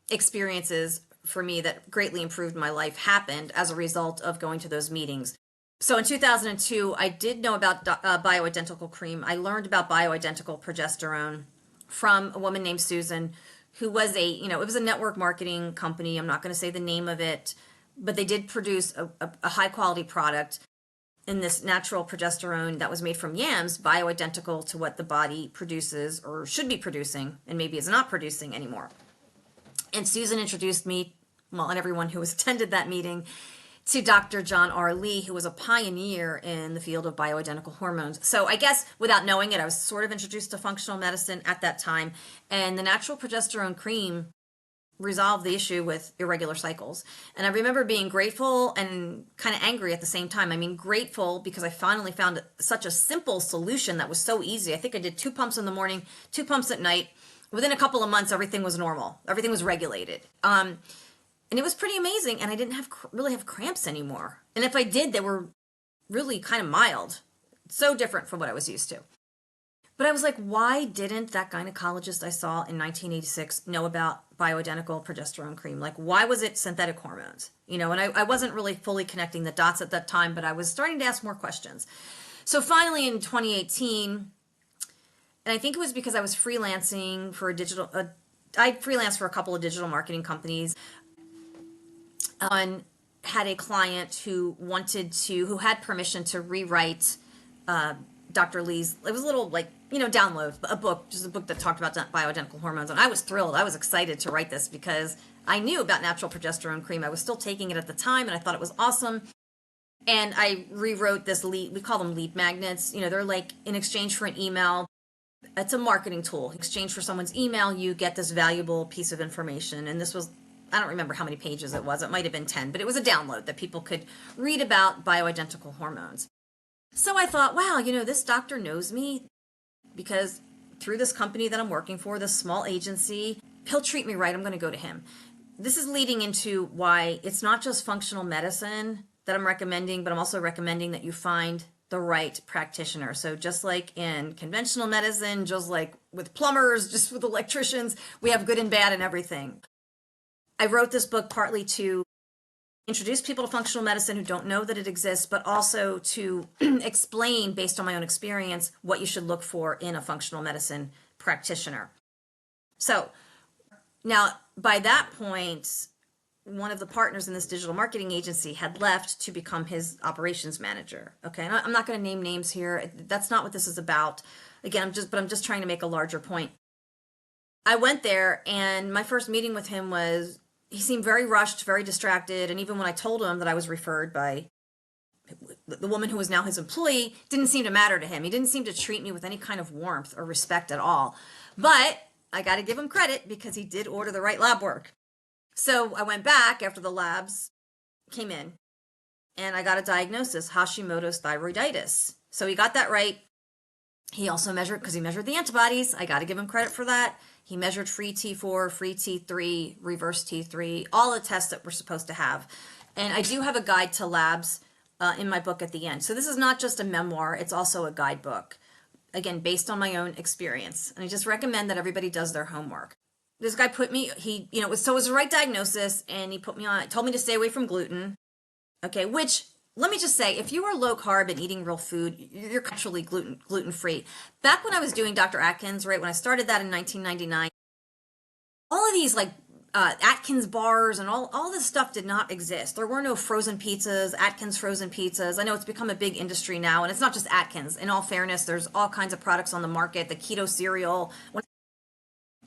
experiences for me that greatly improved my life happened as a result of going to those meetings. So in 2002, I did know about bioidentical cream. I learned about bioidentical progesterone from a woman named Susan, who was it was a network marketing company. I'm not going to say the name of it, but they did produce a high quality product in this natural progesterone that was made from yams, bioidentical to what the body produces or should be producing, and maybe is not producing anymore. And Susan introduced me, well, and everyone who attended that meeting, to Dr. John R. Lee, who was a pioneer in the field of bioidentical hormones. So I guess without knowing it, I was sort of introduced to functional medicine at that time. And the natural progesterone cream resolved the issue with irregular cycles. And I remember being grateful and kind of angry at the same time. I mean, grateful because I finally found such a simple solution that was so easy. I think I did 2 pumps in the morning, 2 pumps at night. Within a couple of months, everything was normal. Everything was regulated. And it was pretty amazing. And I didn't really have cramps anymore. And if I did, they were really kind of mild. So different from what I was used to. But I was like, why didn't that gynecologist I saw in 1986 know about bioidentical progesterone cream? Like, why was it synthetic hormones? And I wasn't really fully connecting the dots at that time, but I was starting to ask more questions. So finally in 2018, and I think it was because I was freelancing for I freelanced for a couple of digital marketing companies. And had a client who had permission to rewrite Dr. Lee's, it was a little download, just a book that talked about bioidentical hormones. And I was thrilled. I was excited to write this because I knew about natural progesterone cream. I was still taking it at the time and I thought it was awesome. And I rewrote this we call them lead magnets. They're like in exchange for an email. It's a marketing tool. In exchange for someone's email, you get this valuable piece of information. And this was, I don't remember how many pages it was. It might have been 10, but it was a download that people could read about bioidentical hormones. So I thought, wow, this doctor knows me because through this company that I'm working for, this small agency, he'll treat me right. I'm going to go to him. This is leading into why it's not just functional medicine that I'm recommending, but I'm also recommending that you find the right practitioner. So just like in conventional medicine, just like with plumbers, just with electricians, we have good and bad and everything. I wrote this book partly to introduce people to functional medicine who don't know that it exists, but also to explain, based on my own experience, what you should look for in a functional medicine practitioner. So now, by that point, one of the partners in this digital marketing agency had left to become his operations manager. Okay, and I'm not going to name names here. That's not what this is about. Again, I'm just trying to make a larger point. I went there, and my first meeting with him was, he seemed very rushed, very distracted. And even when I told him that I was referred by the woman who was now his employee, didn't seem to matter to him. He didn't seem to treat me with any kind of warmth or respect at all. But I got to give him credit because he did order the right lab work. So I went back after the labs came in and I got a diagnosis, Hashimoto's thyroiditis. So he got that right. He also measured, because he measured the antibodies. I got to give him credit for that. He measured free T4, free T3, reverse T3, all the tests that we're supposed to have. And I do have a guide to labs in my book at the end. So this is not just a memoir, it's also a guidebook. Again, based on my own experience. And I just recommend that everybody does their homework. This guy put me, it was the right diagnosis, and he put me on, told me to stay away from gluten. Okay, which, let me just say, if you are low carb and eating real food, you're naturally gluten free. Back when I was doing Dr. Atkins, right, when I started that in 1999, all of these Atkins bars and all this stuff did not exist. There were no frozen pizzas, Atkins frozen pizzas. I know it's become a big industry now, and it's not just Atkins. In all fairness, there's all kinds of products on the market, the keto cereal.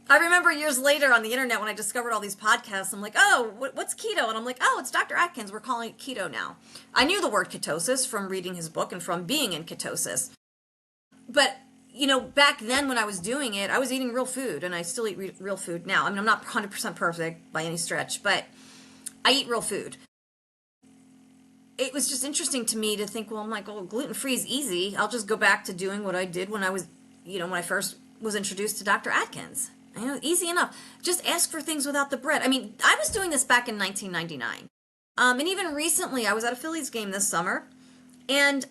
I remember years later on the internet when I discovered all these podcasts, I'm like, oh, what's keto? And I'm like, oh, it's Dr. Atkins. We're calling it keto now. I knew the word ketosis from reading his book and from being in ketosis. But, back then when I was doing it, I was eating real food, and I still eat real food now. I mean, I'm not 100% perfect by any stretch, but I eat real food. It was just interesting to me to think, well, I'm like, oh, gluten-free is easy. I'll just go back to doing what I did when I was, when I first was introduced to Dr. Atkins. Easy enough. Just ask for things without the bread. I mean, I was doing this back in 1999. And even recently, I was at a Phillies game this summer, and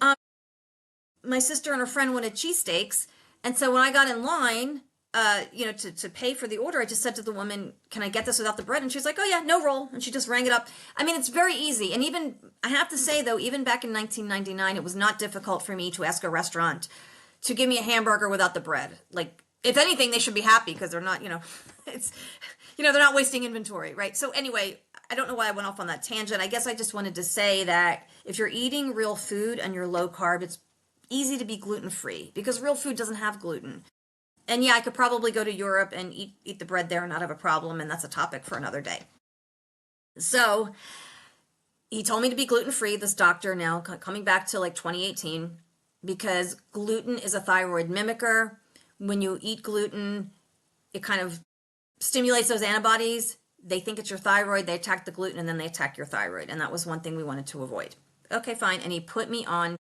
my sister and her friend wanted cheesesteaks. And so when I got in line, to pay for the order, I just said to the woman, can I get this without the bread? And she's like, oh yeah, no roll. And she just rang it up. I mean, it's very easy. And even, I have to say though, even back in 1999, it was not difficult for me to ask a restaurant to give me a hamburger without the bread. Like, if anything, they should be happy because they're not, it's, they're not wasting inventory, right? So anyway, I don't know why I went off on that tangent. I guess I just wanted to say that if you're eating real food and you're low carb, it's easy to be gluten-free because real food doesn't have gluten. And yeah, I could probably go to Europe and eat the bread there and not have a problem, and that's a topic for another day. So he told me to be gluten-free, this doctor now, coming back to like 2018, because gluten is a thyroid mimicker. When you eat gluten, it kind of stimulates those antibodies. They think it's your thyroid, they attack the gluten, and then they attack your thyroid. And that was one thing we wanted to avoid. Okay, fine. And he put me on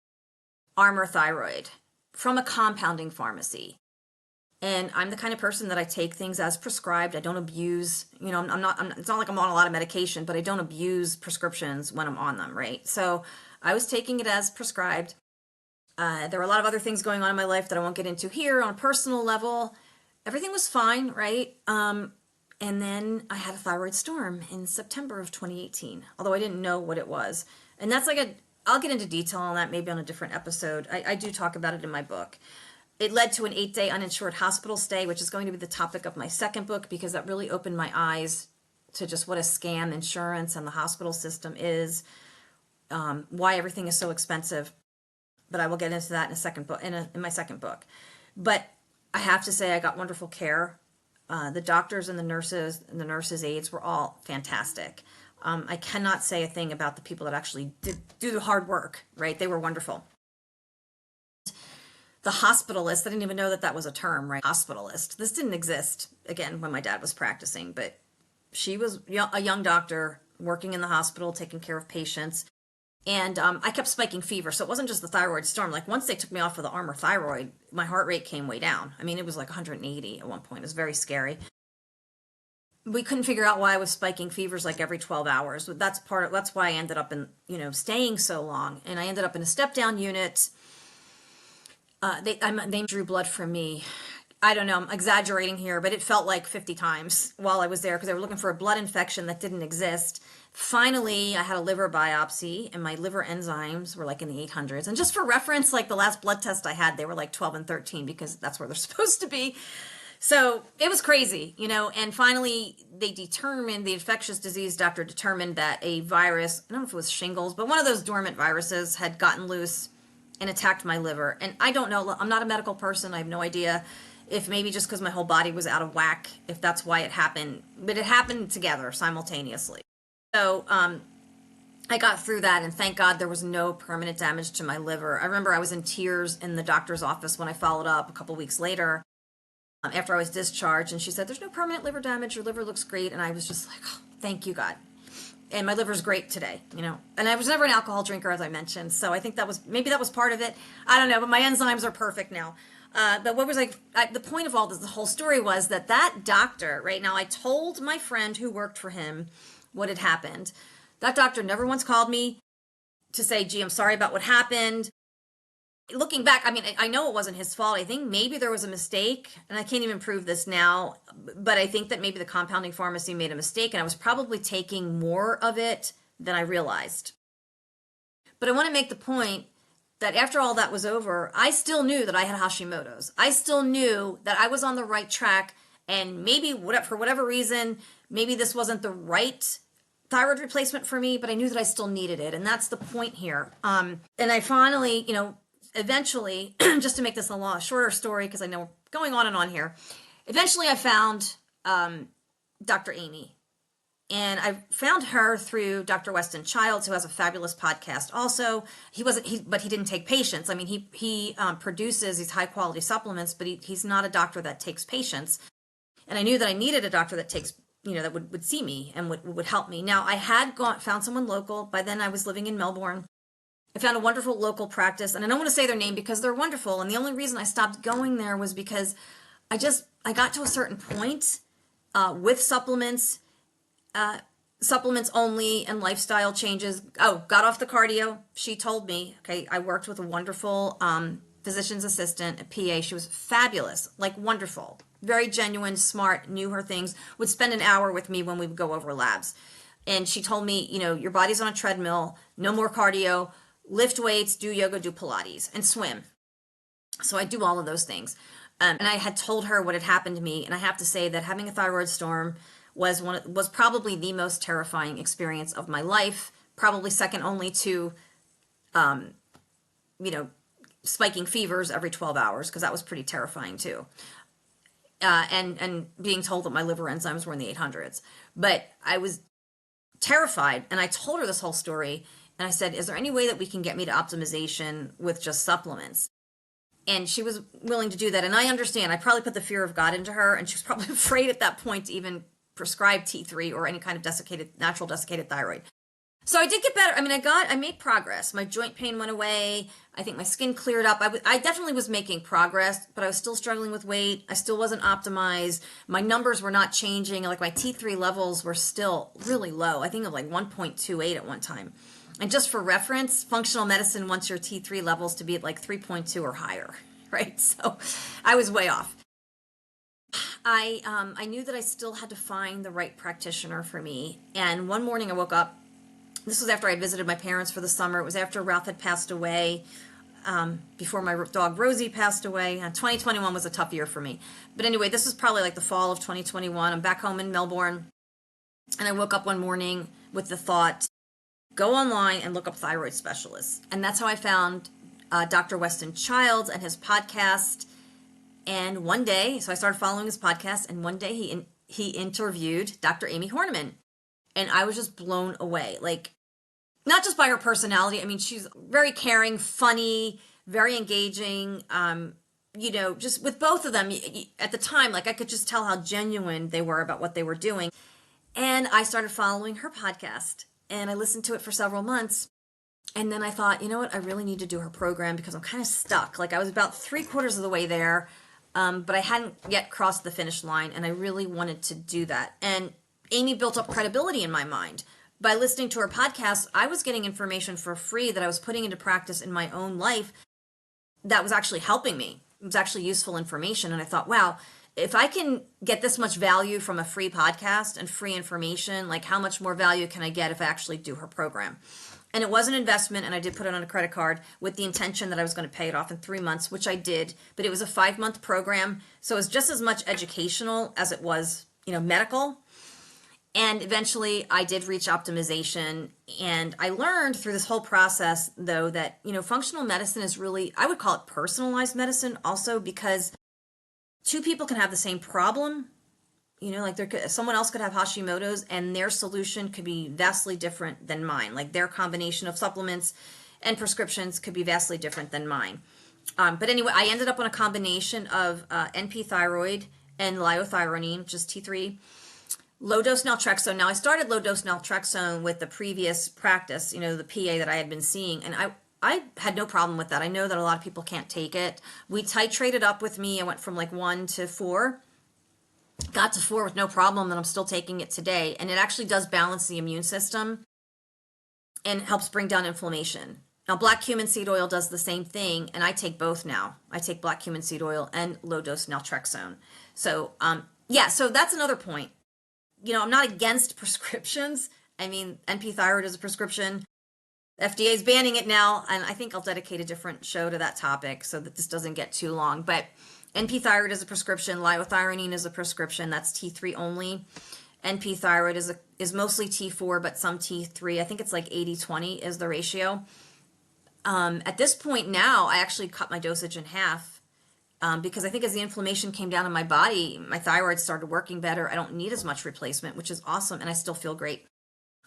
Armour Thyroid from a compounding pharmacy. And I'm the kind of person that I take things as prescribed. I don't abuse, it's not like I'm on a lot of medication, but I don't abuse prescriptions when I'm on them, right? So I was taking it as prescribed. There were a lot of other things going on in my life that I won't get into here on a personal level. Everything was fine, right? And then I had a thyroid storm in September of 2018, although I didn't know what it was. And that's I'll get into detail on that maybe on a different episode. I do talk about it in my book. It led to an 8-day uninsured hospital stay, which is going to be the topic of my second book, because that really opened my eyes to just what a scam insurance and the hospital system is, why everything is so expensive. But I will get into that in a second book, in my second book. But I have to say I got wonderful care. The doctors and the nurses' aides were all fantastic. I cannot say a thing about the people that actually do the hard work, right? They were wonderful. The hospitalist, I didn't even know that was a term, right? Hospitalist. This didn't exist, again, when my dad was practicing, but she was a young doctor working in the hospital, taking care of patients. And I kept spiking fever. So it wasn't just the thyroid storm. Like once they took me off of the Armour Thyroid, my heart rate came way down. I mean, it was like 180 at one point. It was very scary. We couldn't figure out why I was spiking fevers like every 12 hours. That's why I ended up in, staying so long. And I ended up in a step down unit. They drew blood from me. I don't know, I'm exaggerating here, but it felt like 50 times while I was there because they were looking for a blood infection that didn't exist. Finally, I had a liver biopsy and my liver enzymes were like in the 800s. And just for reference, like the last blood test I had, they were like 12 and 13 because that's where they're supposed to be. So it was crazy, and finally they determined, the infectious disease doctor determined that a virus, I don't know if it was shingles, but one of those dormant viruses had gotten loose and attacked my liver. And I don't know, I'm not a medical person. I have no idea if maybe just because my whole body was out of whack, if that's why it happened, but it happened together simultaneously. So I got through that, and thank God there was no permanent damage to my liver. I remember I was in tears in the doctor's office when I followed up a couple weeks later after I was discharged, and she said, there's no permanent liver damage, your liver looks great. And I was just like, oh, thank you, God. And my liver's great today, and I was never an alcohol drinker, as I mentioned. So I think that was part of it. I don't know, but my enzymes are perfect now. But what was the point of all this, the whole story was that doctor, right now, I told my friend who worked for him what had happened. That doctor never once called me to say, gee, I'm sorry about what happened. Looking back, I mean, I know it wasn't his fault. I think maybe there was a mistake, and I can't even prove this now, but I think that maybe the compounding pharmacy made a mistake, and I was probably taking more of it than I realized. But I want to make the point that after all that was over, I still knew that I had Hashimoto's. I still knew that I was on the right track, and maybe for whatever reason, maybe this wasn't the right thyroid replacement for me, but I knew that I still needed it, and that's the point here. And I finally, eventually, just to make this a shorter story, because I know we're going on and on here, eventually I found Dr. Amy. And I found her through Dr. Weston Childs, who has a fabulous podcast also. But he didn't take patients. I mean, he produces these high quality supplements, but he's not a doctor that takes patients. And I knew that I needed a doctor that takes, that would see me and would help me. Now, I had found someone local. By then I was living in Melbourne. I found a wonderful local practice, and I don't want to say their name because they're wonderful. And the only reason I stopped going there was because I got to a certain point with supplements only and lifestyle changes. Got off the cardio. She told me, okay, I worked with a wonderful physician's assistant, a PA. She was fabulous, like wonderful. very genuine, smart, knew her things, would spend an hour with me when we would go over labs. And she told me, your body's on a treadmill, no more cardio, lift weights, do yoga, do Pilates, and swim. So I do all of those things. And I had told her what had happened to me. And I have to say that having a thyroid storm was probably the most terrifying experience of my life, probably second only to, spiking fevers every 12 hours, because that was pretty terrifying too. And being told that my liver enzymes were in the 800s. But I was terrified, and I told her this whole story, and I said, is there any way that we can get me to optimization with just supplements? And she was willing to do that. And I understand, I probably put the fear of God into her, and she was probably afraid at that point to even prescribe T3 or any kind of natural desiccated thyroid. So I did get better. I mean, I made progress. My joint pain went away. I think my skin cleared up. I definitely was making progress, but I was still struggling with weight. I still wasn't optimized. My numbers were not changing. Like my T3 levels were still really low. I think of like 1.28 at one time. And just for reference, functional medicine wants your T3 levels to be at like 3.2 or higher, right? So I was way off. I knew that I still had to find the right practitioner for me. And one morning I woke up. This was after I visited my parents for the summer. It was after Ralph had passed away, before my dog Rosie passed away. 2021 was a tough year for me. But anyway, this was probably like the fall of 2021. I'm back home in Melbourne, and I woke up one morning with the thought, go online and look up thyroid specialists. And that's how I found Dr. Weston Childs and his podcast. And one day, so I started following his podcast, and one day he interviewed Dr. Amy Horniman. And I was just blown away. Like, not just by her personality. I mean, she's very caring, funny, very engaging. Just with both of them at the time, like I could just tell how genuine they were about what they were doing. And I started following her podcast, and I listened to it for several months. And then I thought, you know what? I really need to do her program because I'm kind of stuck. Like I was about 3/4 of the way there, but I hadn't yet crossed the finish line, and I really wanted to do that. And Amy built up credibility in my mind. By listening to her podcast, I was getting information for free that I was putting into practice in my own life that was actually helping me. It was actually useful information. And I thought, wow, if I can get this much value from a free podcast and free information, like how much more value can I get if I actually do her program? And it was an investment, and I did put it on a credit card with the intention that I was going to pay it off in 3 months, which I did. But it was a 5-month program. So it was just as much educational as it was, medical. And eventually I did reach optimization, and I learned through this whole process though that, functional medicine is really, I would call it personalized medicine also, because two people can have the same problem, like someone else could have Hashimoto's and their solution could be vastly different than mine. Like their combination of supplements and prescriptions could be vastly different than mine. But anyway, I ended up on a combination of NP thyroid and liothyronine, which is T3, low-dose naltrexone. Now, I started low-dose naltrexone with the previous practice, the PA that I had been seeing, and I had no problem with that. I know that a lot of people can't take it. We titrated up with me. I went from like 1 to 4, got to 4 with no problem, and I'm still taking it today. And it actually does balance the immune system and helps bring down inflammation. Now, black cumin seed oil does the same thing, and I take both now. I take black cumin seed oil and low-dose naltrexone. So, so that's another point. I'm not against prescriptions. I mean, NP thyroid is a prescription. FDA is banning it now, and I think I'll dedicate a different show to that topic so that this doesn't get too long. But NP thyroid is a prescription. Liothyronine is a prescription. That's T3 only. NP thyroid is mostly T4, but some T3. I think it's like 80-20 is the ratio. At this point now, I actually cut my dosage in half. Because I think as the inflammation came down in my body, my thyroid started working better. I don't need as much replacement, which is awesome, and I still feel great.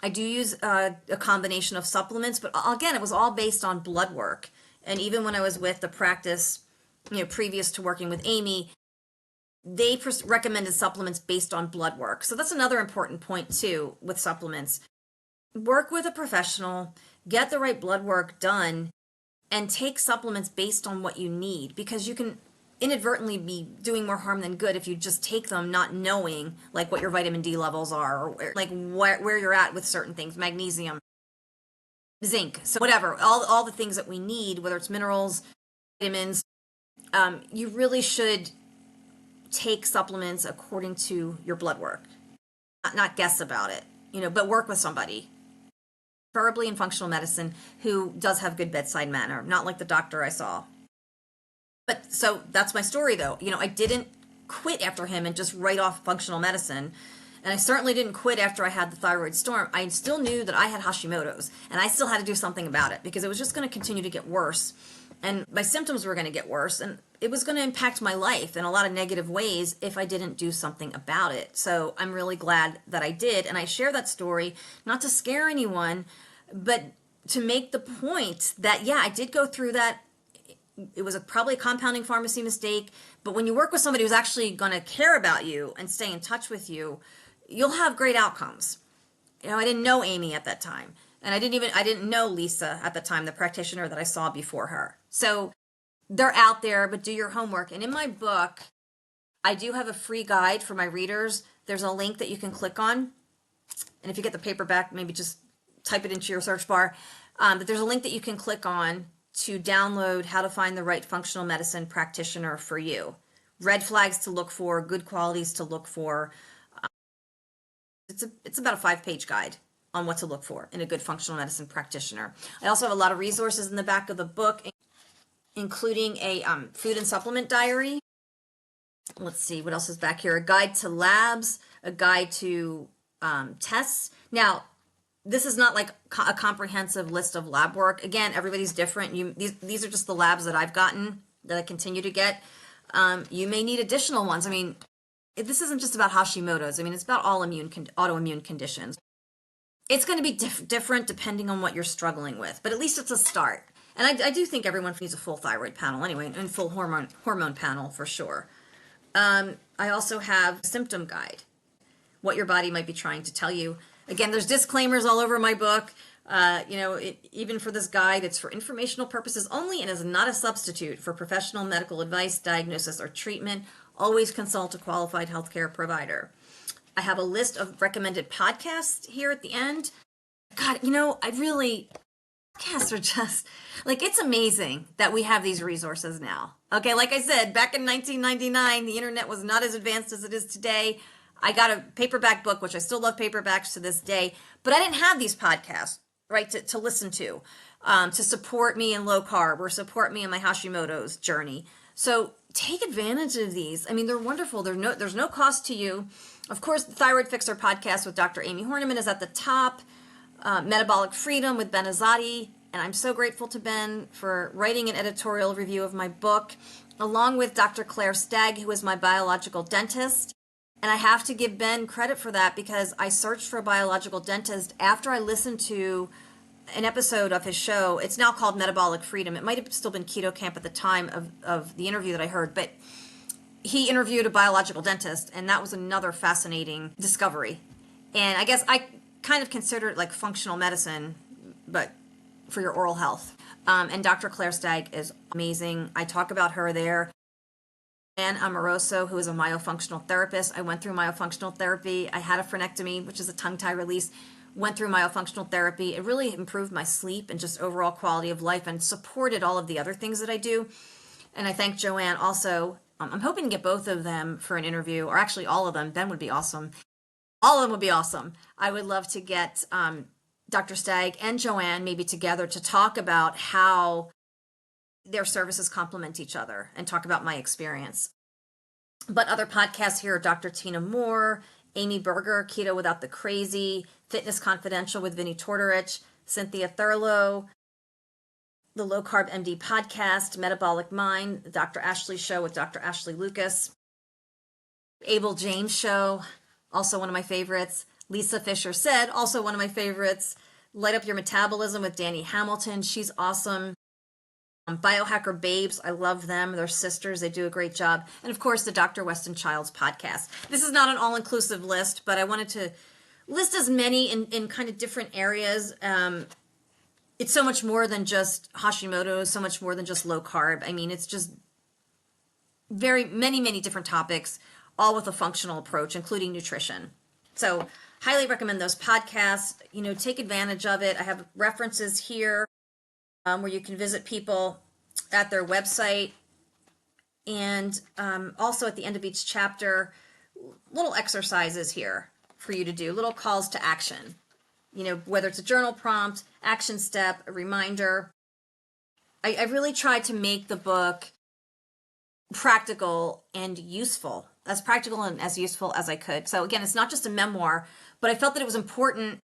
I do use a combination of supplements, but again, it was all based on blood work. And even when I was with the practice, previous to working with Amy, they recommended supplements based on blood work. So that's another important point too with supplements. Work with a professional, get the right blood work done, and take supplements based on what you need, because you can inadvertently be doing more harm than good if you just take them not knowing like what your vitamin D levels are, or like where you're at with certain things, magnesium, zinc, so whatever, all the things that we need, whether it's minerals, vitamins. You really should take supplements according to your blood work. Not guess about it, but work with somebody, preferably in functional medicine, who does have good bedside manner, not like the doctor I saw. But so that's my story, though. I didn't quit after him and just write off functional medicine. And I certainly didn't quit after I had the thyroid storm. I still knew that I had Hashimoto's, and I still had to do something about it because it was just going to continue to get worse. And my symptoms were going to get worse, and it was going to impact my life in a lot of negative ways if I didn't do something about it. So I'm really glad that I did. And I share that story not to scare anyone, but to make the point that, yeah, I did go through that. It was probably a compounding pharmacy mistake. But when you work with somebody who's actually going to care about you and stay in touch with you, you'll have great outcomes. I didn't know Amy at that time. And I didn't know Lisa at the time, the practitioner that I saw before her. So they're out there, but do your homework. And in my book, I do have a free guide for my readers. There's a link that you can click on. And if you get the paperback, maybe just type it into your search bar. But there's a link that you can click on to download how to find the right functional medicine practitioner for you. Red flags to look for, good qualities to look for. It's about a 5-page guide on what to look for in a good functional medicine practitioner. I also have a lot of resources in the back of the book, including a food and supplement diary. Let's see, what else is back here? A guide to labs, a guide to tests. Now, this is not like a comprehensive list of lab work. Again, everybody's different. These are just the labs that I've gotten, that I continue to get. You may need additional ones. This isn't just about Hashimoto's. It's about all autoimmune conditions. It's going to be different depending on what you're struggling with, but at least it's a start. And I do think everyone needs a full thyroid panel anyway, and full hormone panel for sure. I also have a symptom guide, what your body might be trying to tell you. Again, there's disclaimers all over my book. Even for this guide, it's for informational purposes only and is not a substitute for professional medical advice, diagnosis, or treatment. Always consult a qualified healthcare provider. I have a list of recommended podcasts here at the end. God, podcasts are just, it's amazing that we have these resources now. Okay, like I said, back in 1999, the internet was not as advanced as it is today. I got a paperback book, which I still love paperbacks to this day, but I didn't have these podcasts, right, to listen to support me in low carb or support me in my Hashimoto's journey. So take advantage of these. They're wonderful. There's no cost to you. Of course, the Thyroid Fixer podcast with Dr. Amy Horniman is at the top. Metabolic Freedom with Ben Azadi. And I'm so grateful to Ben for writing an editorial review of my book, along with Dr. Claire Stagg, who is my biological dentist. And I have to give Ben credit for that because I searched for a biological dentist after I listened to an episode of his show. It's now called Metabolic Freedom. It might have still been Keto Camp at the time of the interview that I heard, but he interviewed a biological dentist, and that was another fascinating discovery. And I guess I kind of consider it like functional medicine, but for your oral health. And Dr. Claire Stagg is amazing. I talk about her there. Anne Amoroso, who is a myofunctional therapist. I went through myofunctional therapy. I had a frenectomy, which is a tongue tie release. Went through myofunctional therapy. It really improved my sleep and just overall quality of life and supported all of the other things that I do. And I thank Joanne also. I'm hoping to get both of them for an interview, or actually all of them. Ben would be awesome. All of them would be awesome. I would love to get Dr. Stagg and Joanne maybe together to talk about how their services complement each other and talk about my experience. But other podcasts here are Dr. Tina Moore, Amy Berger, Keto Without the Crazy, Fitness Confidential with Vinnie Tortorich, Cynthia Thurlow, the Low Carb MD podcast, Metabolic Mind, the Dr. Ashley Show with Dr. Ashley Lucas, Abel James Show, also one of my favorites, Lisa Fisher Said, also one of my favorites, Light Up Your Metabolism with Danny Hamilton, she's awesome. Biohacker Babes, I love them. They're sisters. They do a great job. And of course, the Dr. Weston Childs podcast. This is not an all-inclusive list, but I wanted to list as many in kind of different areas. It's so much more than just Hashimoto, so much more than just low carb. It's just many different topics, all with a functional approach, including nutrition. So highly recommend those podcasts. Take advantage of it. I have references here where you can visit people at their website And also at the end of each chapter, little exercises here for you to do, little calls to action. Whether it's a journal prompt, action step, a reminder. I really tried to make the book practical and useful, as practical and as useful as I could. So again, it's not just a memoir, but I felt that it was important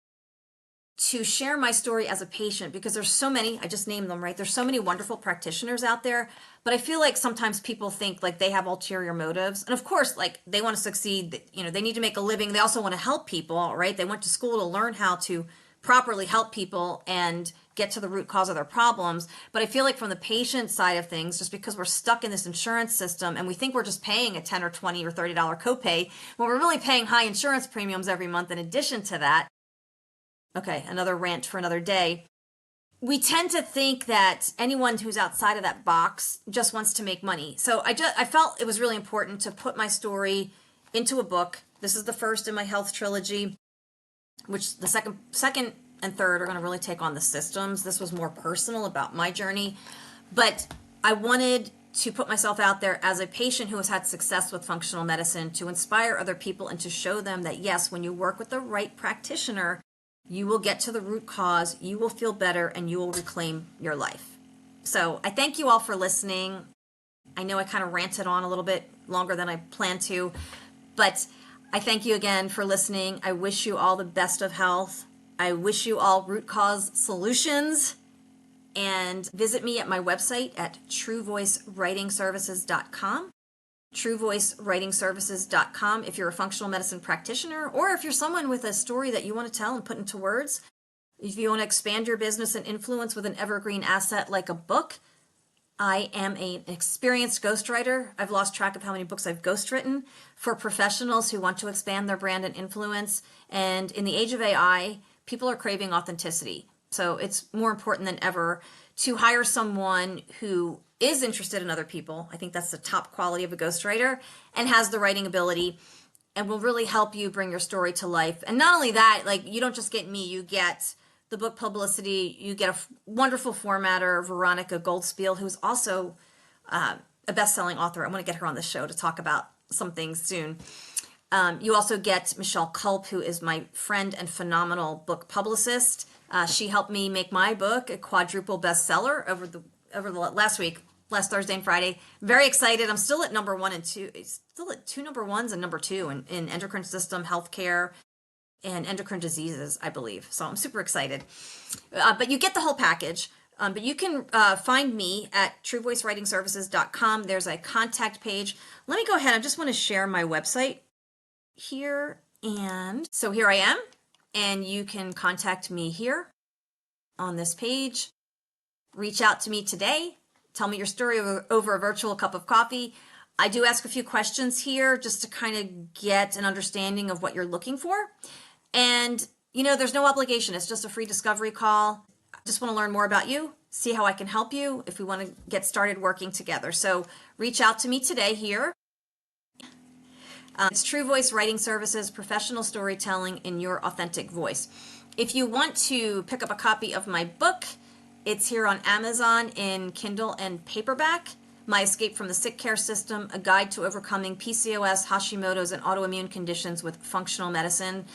to share my story as a patient because there's so many, I just named them, right? There's so many wonderful practitioners out there, but I feel like sometimes people think like they have ulterior motives. And of course, like they want to succeed, they need to make a living. They also want to help people, right? They went to school to learn how to properly help people and get to the root cause of their problems. But I feel like from the patient side of things, just because we're stuck in this insurance system and we think we're just paying a $10 or $20 or $30 copay, when we're really paying high insurance premiums every month in addition to that. Okay, another rant for another day. We tend to think that anyone who's outside of that box just wants to make money. So I felt it was really important to put my story into a book. This is the first in my health trilogy, which the second and third are going to really take on the systems. This was more personal about my journey, but I wanted to put myself out there as a patient who has had success with functional medicine to inspire other people and to show them that yes, when you work with the right practitioner, you will get to the root cause, you will feel better, and you will reclaim your life. So I thank you all for listening. I know I kind of ranted on a little bit longer than I planned to, but I thank you again for listening. I wish you all the best of health. I wish you all root cause solutions. And visit me at my website at truevoicewritingservices.com. truevoicewritingservices.com if you're a functional medicine practitioner or if you're someone with a story that you want to tell and put into words. If you want to expand your business and influence with an evergreen asset like a book, I am an experienced ghostwriter. I've lost track of how many books I've ghostwritten for professionals who want to expand their brand and influence. And in the age of AI, people are craving authenticity. So it's more important than ever to hire someone who is interested in other people. I think that's the top quality of a ghostwriter and has the writing ability and will really help you bring your story to life. And not only that, like you don't just get me, you get the book publicity, you get a wonderful formatter, Veronica Goldspiel, who's also a best-selling author. I want to get her on the show to talk about some things soon. You also get Michelle Culp, who is my friend and phenomenal book publicist. She helped me make my book a quadruple bestseller over the last week, last Thursday and Friday. Very excited. I'm still at number 1 and 2. Still at 2 number 1s and number 2 in endocrine system, healthcare, and endocrine diseases, I believe. So I'm super excited. But you get the whole package. But you can find me at truevoicewritingservices.com. There's a contact page. Let me go ahead. I just want to share my website here. And so here I am. And you can contact me here on this page. Reach out to me today. Tell me your story over a virtual cup of coffee. I do ask a few questions here just to kind of get an understanding of what you're looking for. And, there's no obligation. It's just a free discovery call. I just want to learn more about you, see how I can help you if we want to get started working together. So reach out to me today here. It's True Voice Writing Services, professional storytelling in your authentic voice. If you want to pick up a copy of my book, it's here on Amazon in Kindle and paperback. My Escape from the Sick Care System, a guide to overcoming PCOS, Hashimoto's, and autoimmune conditions with functional medicine.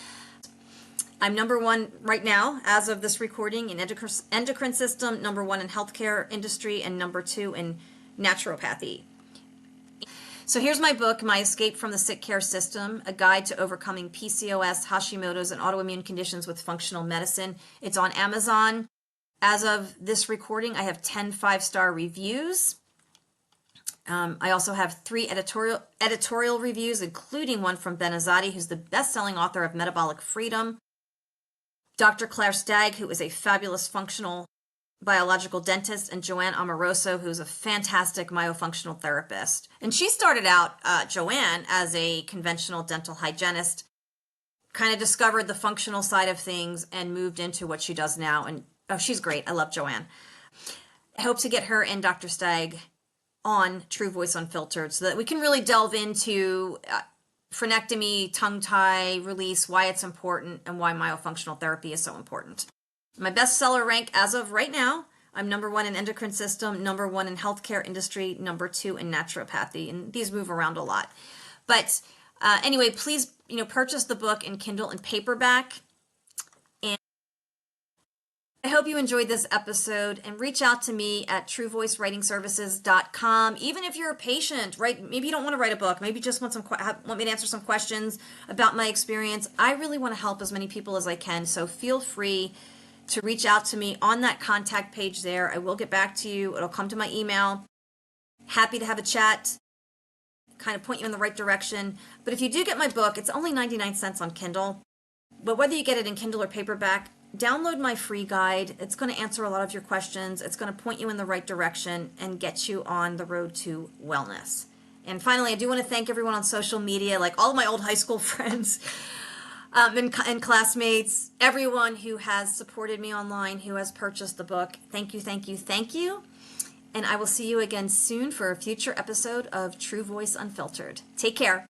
I'm number 1 right now, as of this recording, in endocrine system, number 1 in healthcare industry, and number 2 in naturopathy. So here's my book, My Escape from the Sick Care System, a guide to overcoming PCOS, Hashimoto's, and autoimmune conditions with functional medicine. It's on Amazon. As of this recording, I have 10 5-star reviews. I also have 3 editorial reviews, including one from Ben Azadi, who's the best-selling author of Metabolic Freedom. Dr. Claire Stagg, who is a fabulous functional biological dentist, and Joanne Amoroso, who's a fantastic myofunctional therapist. And she started out, Joanne, as a conventional dental hygienist, kind of discovered the functional side of things and moved into what she does now. And she's great. I love Joanne. I hope to get her and Dr. Stagg on True Voice Unfiltered so that we can really delve into frenectomy, tongue tie release, why it's important, and why myofunctional therapy is so important. My bestseller rank as of right now I'm number 1 in endocrine system, number 1 in healthcare industry, number 2 in naturopathy, and these move around a lot. But anyway, please, purchase the book in Kindle and paperback. And I hope you enjoyed this episode, and reach out to me at truevoicewritingservices.com. Even if you're a patient, right? Maybe you don't want to write a book. Maybe you just want me to answer some questions about my experience. I really want to help as many people as I can. So feel free to reach out to me on that contact page there. I will get back to you. It'll come to my email. Happy to have a chat, kind of point you in the right direction. But if you do get my book, it's only 99 cents on Kindle. But whether you get it in Kindle or paperback, download my free guide. It's going to answer a lot of your questions. It's going to point you in the right direction and get you on the road to wellness. And finally, I do want to thank everyone on social media, like all of my old high school friends, and classmates, everyone who has supported me online, who has purchased the book. Thank you, thank you, thank you. And I will see you again soon for a future episode of True Voice Unfiltered. Take care.